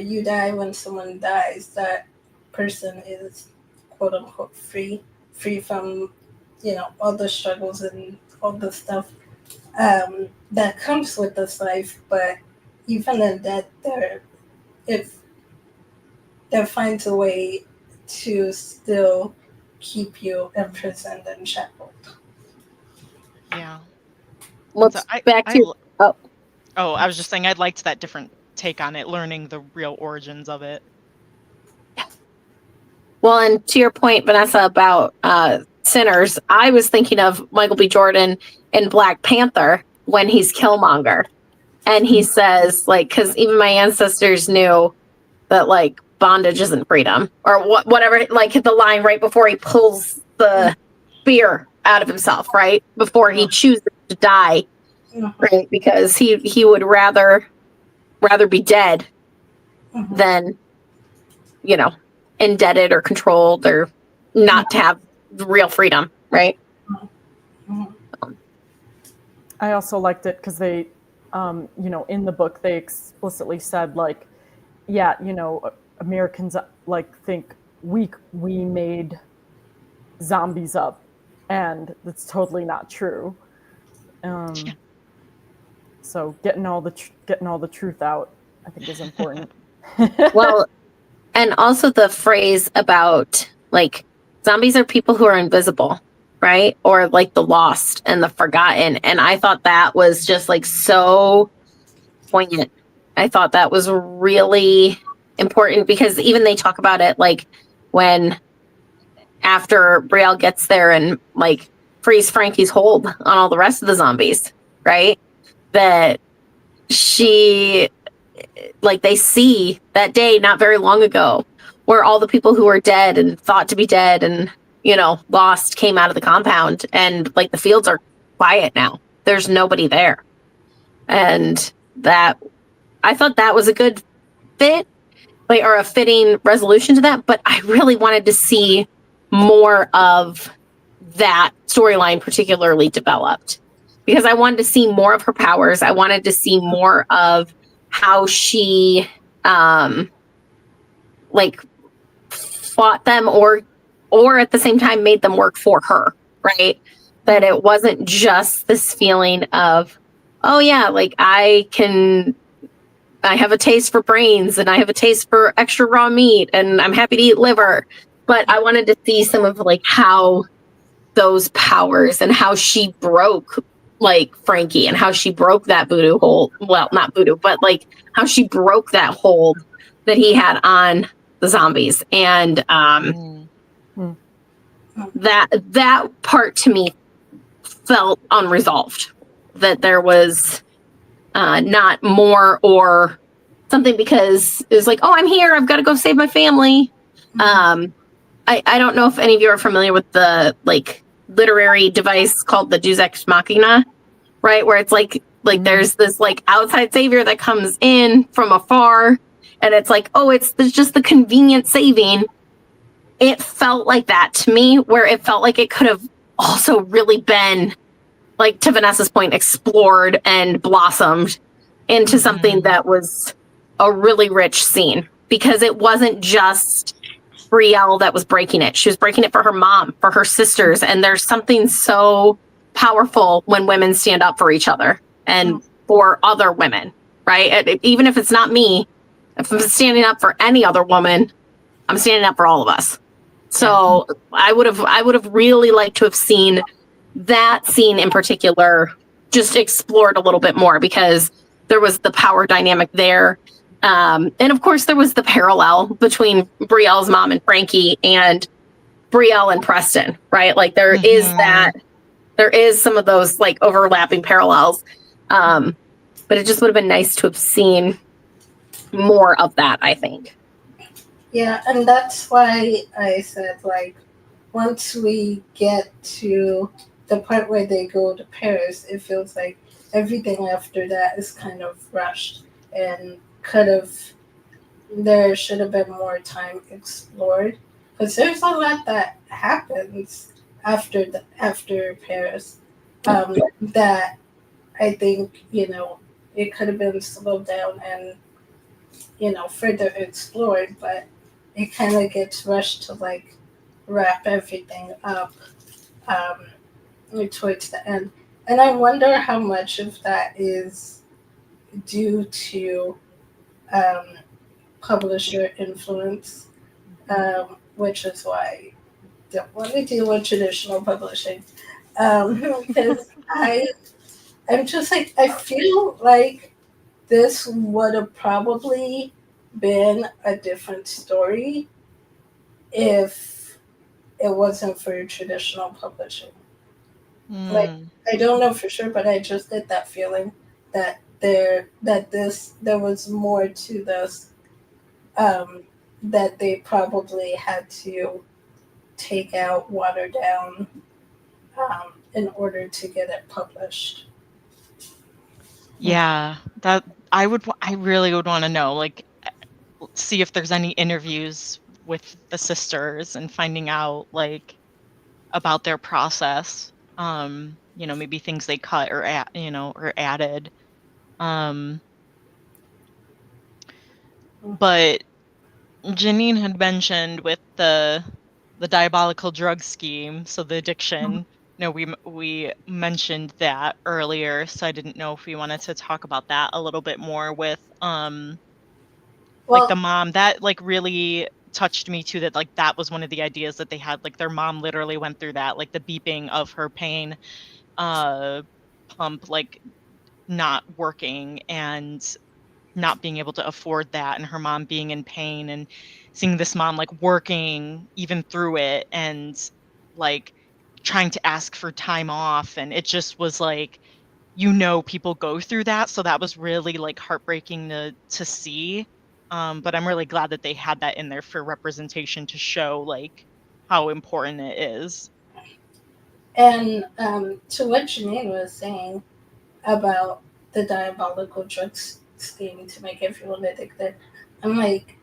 you die, when someone dies, that person is quote unquote free from all the struggles and all the stuff that comes with this life. But even in that, there finds a way to still keep you imprisoned and shackled. Yeah. Let's So back to I was just saying I liked that different take on it, learning the real origins of it. well, and to your point, Vanessa, about sinners, I was thinking of Michael B. Jordan in Black Panther when he's Killmonger, and he says like, because even my ancestors knew that like bondage isn't freedom, or whatever. Like the line right before he pulls the spear out of himself, right before he chooses to die, right? Because he would rather be dead than indebted or controlled or not to have real freedom, right? I also liked it because they, in the book they explicitly said like, yeah, Americans like think we made zombies up, and that's totally not true. So getting all the truth out, I think, is important. Well, and also the phrase about like zombies are people who are invisible, right? Or like the lost and the forgotten. And I thought that was just like so poignant. I thought that was really important because even they talk about it like when after Brielle gets there and like frees Frankie's hold on all the rest of the zombies, right? That she like they see that day not very long ago where all the people who were dead and thought to be dead and lost came out of the compound, and like the fields are quiet now. There's nobody there. And that I thought that was a good fit, like, or a fitting resolution to that, but I really wanted to see more of that storyline particularly developed because I wanted to see more of her powers. I wanted to see more of how she like fought them or at the same time made them work for her, right? That it wasn't just this feeling of, oh yeah, like I have a taste for brains and I have a taste for extra raw meat and I'm happy to eat liver. But I wanted to see some of like how those powers and how she broke like Frankie and how she broke that voodoo hold. Well, not voodoo, but like how she broke that hold that he had on the zombies. And that part to me felt unresolved, that there was not more or something, because it was like, oh, I'm here, I've got to go save my family. I don't know if any of you are familiar with the like literary device called the Deus Ex Machina, right? Where it's like there's this like outside savior that comes in from afar, and it's like, oh, it's just the convenient saving. It felt like that to me, where it felt like it could have also really been, like to Vanessa's point, explored and blossomed into something that was a really rich scene, because it wasn't just Brielle that was breaking it. She was breaking it for her mom, for her sisters. And there's something so powerful when women stand up for each other and for other women, right? Even if it's not me, if I'm standing up for any other woman, I'm standing up for all of us. So I would have really liked to have seen that scene in particular just explored a little bit more, because there was the power dynamic there. And of course there was the parallel between Brielle's mom and Frankie and Brielle and Preston, right? Like there is some of those like overlapping parallels. But it just would have been nice to have seen more of that, I think. Yeah, and that's why I said, like, once we get to the part where they go to Paris, it feels like everything after that is kind of rushed and there should have been more time explored, because there's a lot that happens after Paris that I think it could have been slowed down and further explored, but it kind of gets rushed to like wrap everything up towards the end. And I wonder how much of that is due to publisher influence, which is why I don't want to deal with traditional publishing. Because I'm just like, I feel like this would have probably been a different story if it wasn't for traditional publishing. Like, I don't know for sure, but I just get that feeling that there was more to this, that they probably had to take out, water down, in order to get it published. Yeah, that I really would want to know, like, see if there's any interviews with the sisters and finding out like about their process. Maybe things they cut or added. But Janine had mentioned with the diabolical drug scheme, so the addiction. We mentioned that earlier, so I didn't know if we wanted to talk about that a little bit more with like the mom. That like really touched me too, that like that was one of the ideas that they had, like their mom literally went through that, like the beeping of her pain pump like not working and not being able to afford that, and her mom being in pain, and seeing this mom like working even through it and like trying to ask for time off, and it just was like, people go through that, so that was really like heartbreaking to see. But I'm really glad that they had that in there for representation to show like how important it is. And to what Janine was saying about the diabolical drugs scheme to make everyone addicted, I'm like,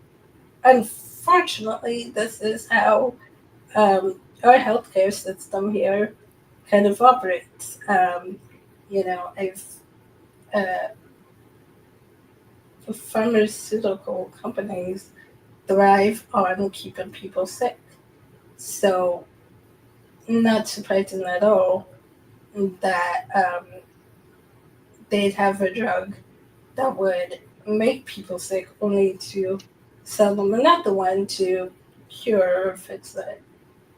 unfortunately, this is how our healthcare system here kind of operates. I've pharmaceutical companies thrive on keeping people sick. So, not surprising at all that they'd have a drug that would make people sick only to sell them another one to cure or fix it.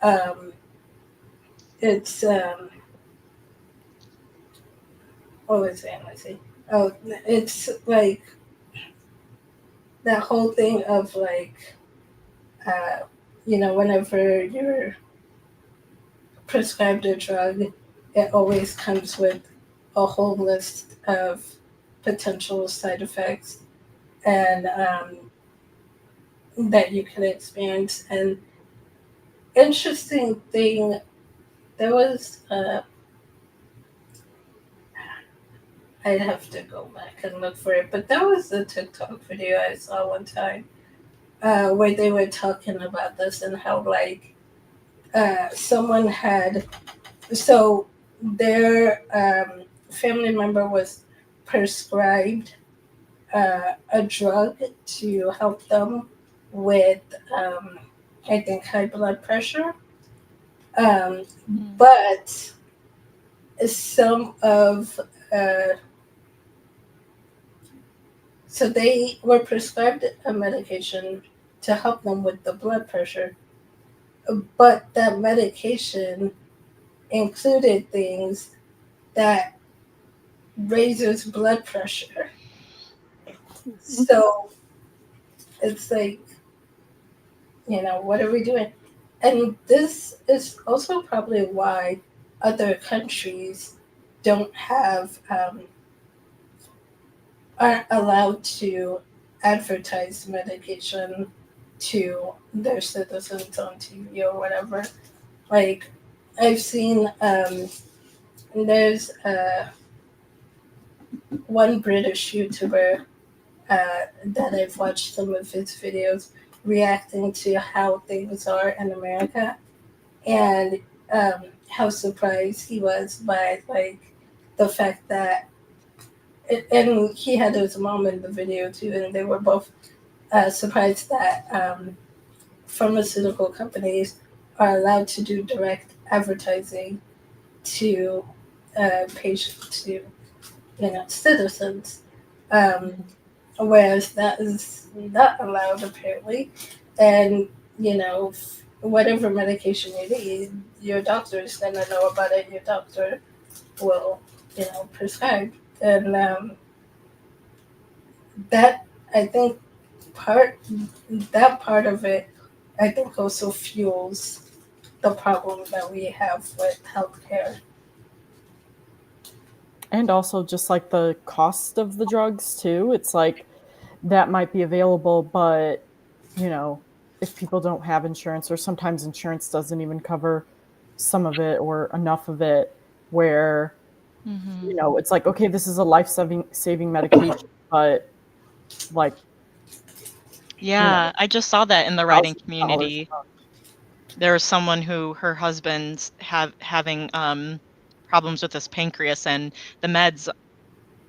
Um, it's what was it? Let's see. Oh, it's like that whole thing of like, uh, whenever you're prescribed a drug, it always comes with a whole list of potential side effects and that you can experience. And interesting thing, there was I'd have to go back and look for it, but there was a TikTok video I saw one time where they were talking about this and how like someone had so their family member was prescribed a drug to help them with I think high blood pressure, but some of so they were prescribed a medication to help them with the blood pressure, but that medication included things that raises blood pressure. So it's like, what are we doing? And this is also probably why other countries don't have aren't allowed to advertise medication to their citizens on TV or whatever. Like I've seen there's one British YouTuber that I've watched some of his videos reacting to how things are in America and how surprised he was by like the fact that and he had his mom in the video too, and they were both surprised that pharmaceutical companies are allowed to do direct advertising to patients, to citizens, whereas that is not allowed apparently. And whatever medication you need, your doctor is gonna know about it. Your doctor will prescribe, and that I think part of it, I think also fuels the problem that we have with healthcare. And also just like the cost of the drugs too. It's like that might be available, but if people don't have insurance, or sometimes insurance doesn't even cover some of it or enough of it, where it's like, okay, this is a life-saving medication, but like Yeah, I just saw that in the writing $1,000 community. There was someone who her husband's having problems with his pancreas, and the meds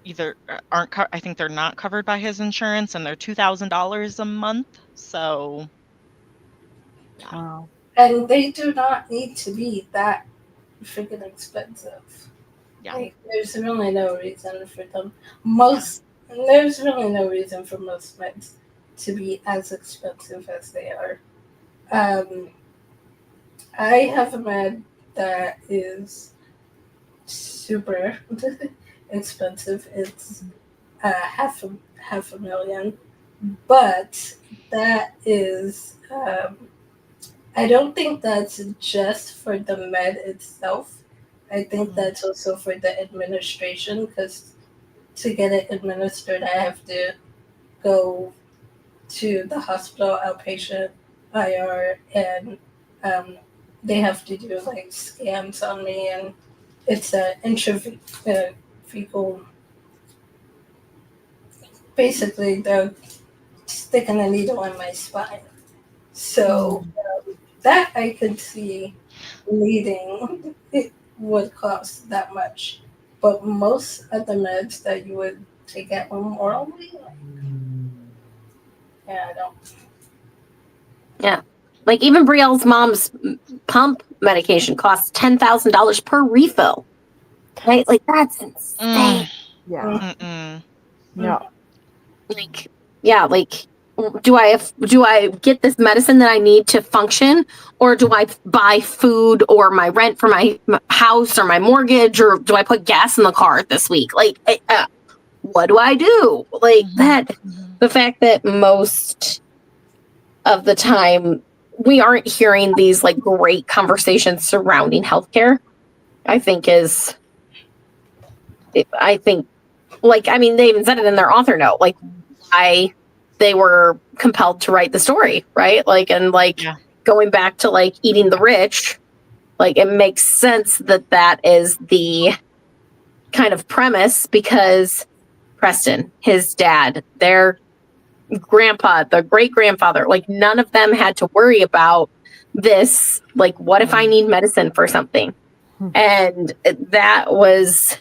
either aren't I think they're not covered by his insurance, and they're $2,000 a month. So yeah. Wow. And they do not need to be that freaking expensive. Yeah. Like, there's really no reason for them. There's really no reason for most meds to be as expensive as they are. I have a med that is super expensive. It's half a million, but that is. I don't think that's just for the med itself. I think that's also for the administration, because to get it administered, I have to go to the hospital outpatient IR, and they have to do like scans on me, and it's an intrathecal. Basically, they're sticking a needle in my spine. So that I could see needing it would cost that much. But most of the meds that you would take at home orally, Yeah, I don't. Yeah. Like even Brielle's mom's pump medication costs $10,000 per refill. Right? Like that's insane. Yeah. Mm-mm. Yeah. Like, yeah, like do I get this medicine that I need to function, or do I buy food or my rent for my house or my mortgage, or do I put gas in the car this week? Like, what do I do? Like that, the fact that most of the time we aren't hearing these like great conversations surrounding healthcare, I think like, I mean, they even said it in their author note, like why they were compelled to write the story, right? Like, and like going back to like eating the rich, like it makes sense that that is the kind of premise, because Preston, his dad, their grandpa, the great grandfather, like none of them had to worry about this. Like, what if I need medicine for something? And it was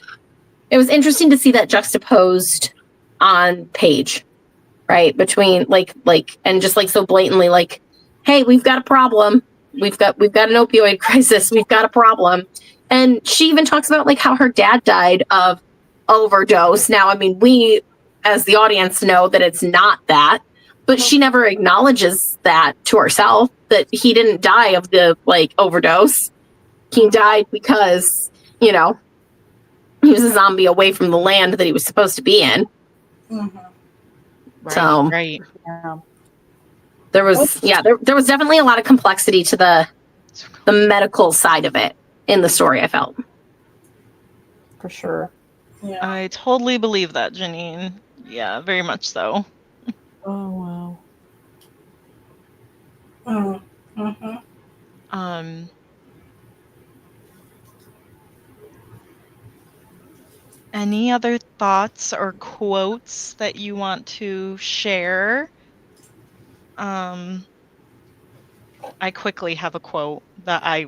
interesting to see that juxtaposed on page, right? Between like, and just like so blatantly, like, hey, we've got a problem. We've got an opioid crisis. We've got a problem. And she even talks about like how her dad died of overdose. Now, I mean, we as the audience know that it's not that, but she never acknowledges that to herself, that he didn't die of the like overdose. He died because, you know, he was a zombie away from the land that he was supposed to be in. Mm-hmm. So Right. Yeah. there was definitely a lot of complexity to the medical side of it in the story, I felt. For sure. Yeah. I totally believe that, Janine. Yeah, very much so. Oh wow. Mm-hmm. Any other thoughts or quotes that you want to share? I quickly have a quote that I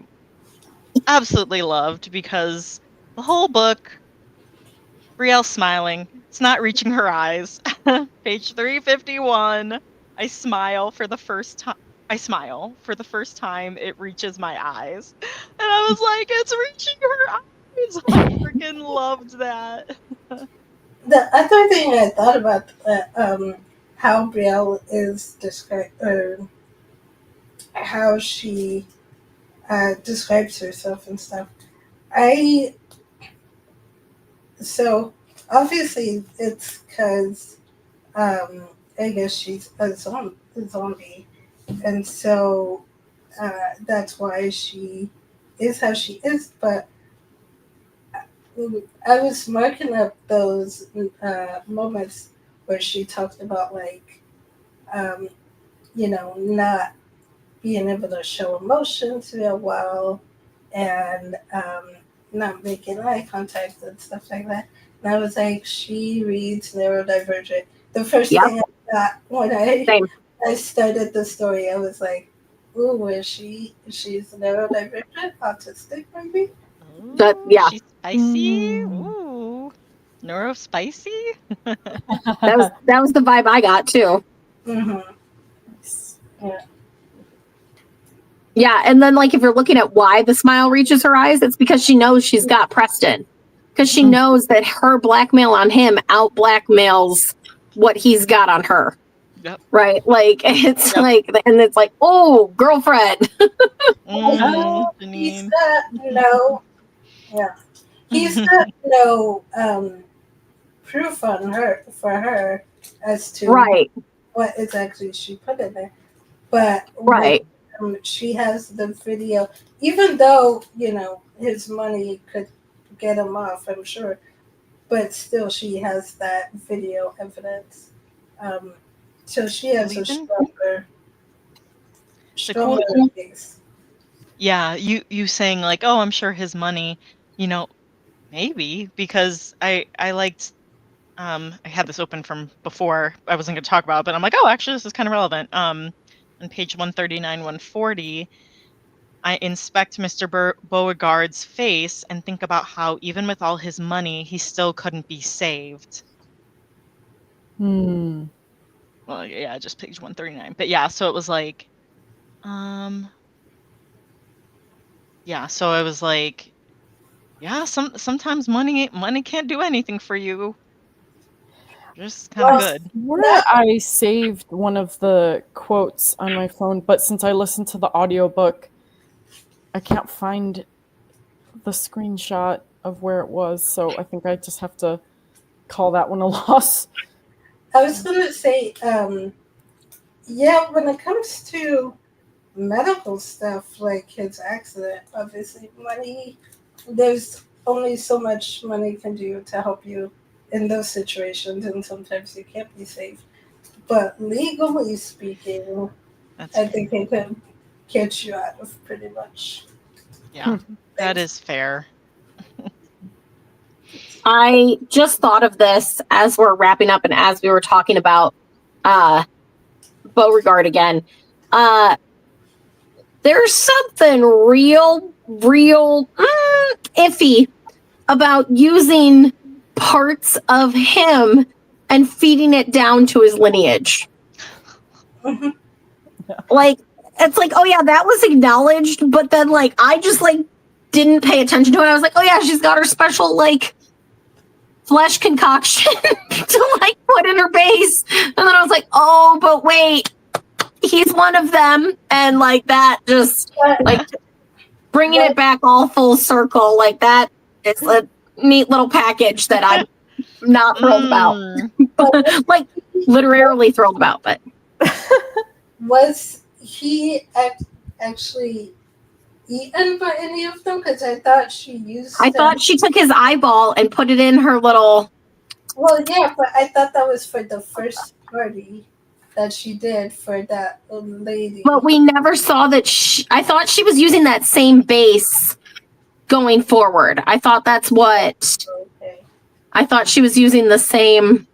absolutely loved, because the whole book, Brielle smiling, it's not reaching her eyes. Page 351, I smile for the first time. It reaches my eyes. And I was like, it's reaching her eyes. I freaking loved that. The other thing I thought about, how Brielle is described, or how she describes herself and stuff. So obviously it's because I guess she's a zombie, and so that's why she is how she is. But I was marking up those moments where she talked about like, not being able to show emotions real well, and not making eye contact and stuff like that. And I was like, she reads neurodivergent. The first thing I thought when I started the story, I was like, ooh, she's neurodivergent, autistic maybe? She's spicy. Ooh. Neurospicy? that was the vibe I got too. Mm-hmm. Yeah. Yeah, and then like if you're looking at why the smile reaches her eyes, it's because she knows she's got Preston. Because she knows that her blackmail on him out blackmails what he's got on her. Yep. Right? Like it's like, and it's like, oh, girlfriend. He's got no, he's got no proof on her for her as to what exactly she put in there. But she has the video, even though his money could get him off, I'm sure, but still she has that video evidence. So she has a stronger case. Yeah, you saying like, oh, I'm sure his money, maybe, because I liked, I had this open from before I wasn't going to talk about it, but I'm like, oh, actually this is kind of relevant. On page 139, 140, I inspect Mr. Beauregard's face and think about how even with all his money, he still couldn't be saved. well, yeah, just page 139. But yeah, so it was like, yeah, so I was like, yeah, sometimes money can't do anything for you. Just kind of Well, good. Where I saved one of the quotes on my phone, but since I listened to the audiobook, I can't find the screenshot of where it was, so I think I just have to call that one a loss. I was going to say, yeah, when it comes to medical stuff like his accident, obviously money, there's only so much money can do to help you in those situations, and sometimes you can't be safe. But legally speaking, That's I think it could catch you out of pretty much. yeah, that is fair. I just thought of this as we're wrapping up and as we were talking about Beauregard again. There's something real iffy about using parts of him and feeding it down to his lineage. Like, it's like, oh yeah, that was acknowledged, but then like I just like didn't pay attention to it. I was like, oh yeah, she's got her special like flesh concoction to like put in her base. And then I was like, oh, but wait, he's one of them. And like that just like bringing it back all full circle like that. It's a neat little package that I'm not thrilled about. But, like literally thrilled about, but Was he actually eaten by any of them? Because I thought she used I thought she took his eyeball and put it in her little. Well, yeah, but I thought that was for the first party that she did for that lady. But we never saw that. I thought she was using that same base going forward. I thought that's what. Okay. I thought she was using the same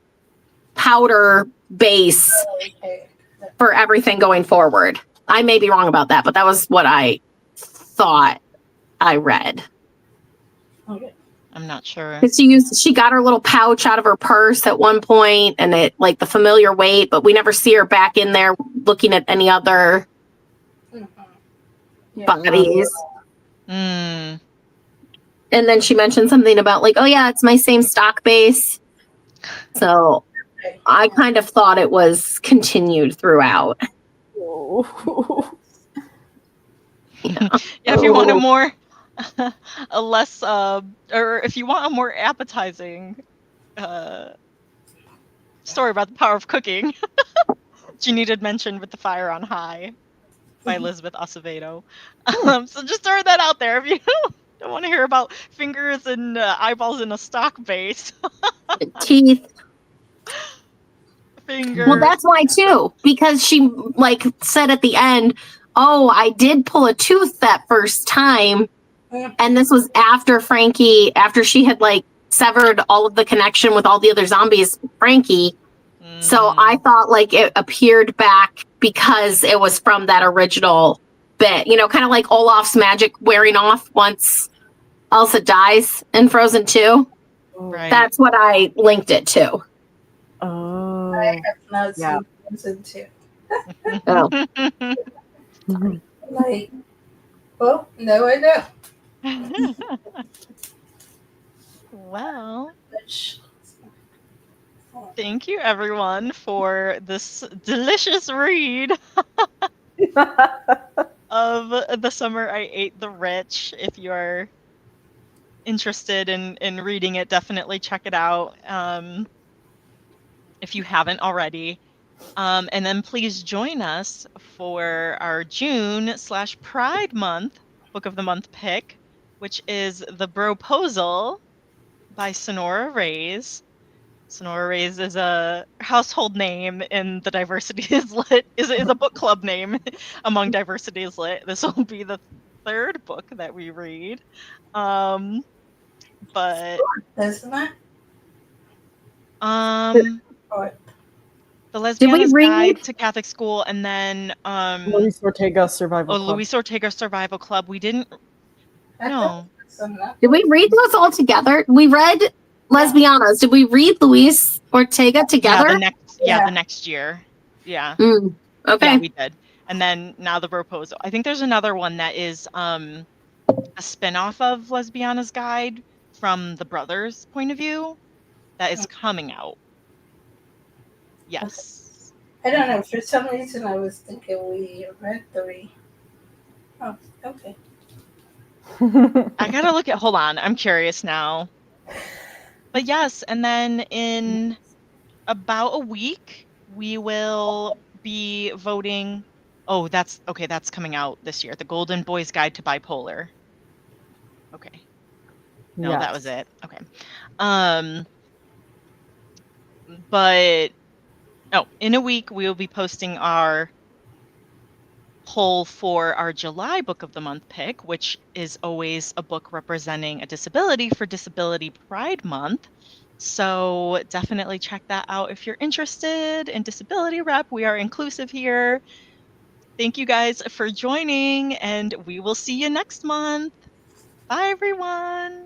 powder base Okay. for everything going forward. I may be wrong about that, but that was what I thought I read. Okay. I'm not sure. Because she got her little pouch out of her purse at one point, and it like the familiar weight, but we never see her back in there looking at any other bodies. Mm. And then she mentioned something about like, oh yeah, it's my same stock base. So I kind of thought it was continued throughout. Yeah, if you want a more, a less, or if you want a more appetizing story about the power of cooking, she needed mention with the Fire on High by Elizabeth Acevedo. So just throw that out there if you don't want to hear about fingers and eyeballs in a stock base. Teeth. Fingers. Well, that's why too, because she like said at the end, oh, I did pull a tooth that first time. And this was after after she had like severed all of the connection with all the other zombies, Frankie. So I thought like it appeared back because it was from that original bit, you know, kind of like Olaf's magic wearing off once Elsa dies in Frozen 2. Right. That's what I linked it to. Oh. I have not Yeah. seen Frozen 2. Oh. Like, well, no, I know. Well, Which, thank you everyone for this delicious read of The Summer I Ate the Rich. If you are interested in reading it, definitely check it out if you haven't already. And then please join us for our June/Pride Month Book of the Month pick, which is The Broposal by Sonora Reyes. Sonora Reyes is a household name in the Diversity is Lit, is a book club name among Diversity is Lit. This will be the third book that we read. But isn't it? Or, The Lesbiana's read- Guide to Catholic School, and then Luis Ortega Survival Club. Luis Ortega Survival Club. We didn't. I No. thought it was enough. Did we read those all together? We read Lesbianas. Did we read Luis Ortega together? Yeah, the next year. Yeah. Okay. Yeah, we did. And then now the proposal. I think there's another one that is a spin-off of Lesbiana's Guide from the brothers' point of view that is coming out. Yes. I don't know. For some reason, I was thinking we read 3. Oh, okay. I gotta look at, hold on, I'm curious now. But yes, and then in about a week, we will be voting. Oh, that's okay, that's coming out this year. The Golden Boy's Guide to Bipolar. Okay. No, that was it. Okay. But in a week we will be posting our poll for our July Book of the Month pick, which is always a book representing a disability for Disability Pride Month. So definitely check that out if you're interested in disability rep. We are inclusive here. Thank you guys for joining, and we will see you next month. Bye, everyone.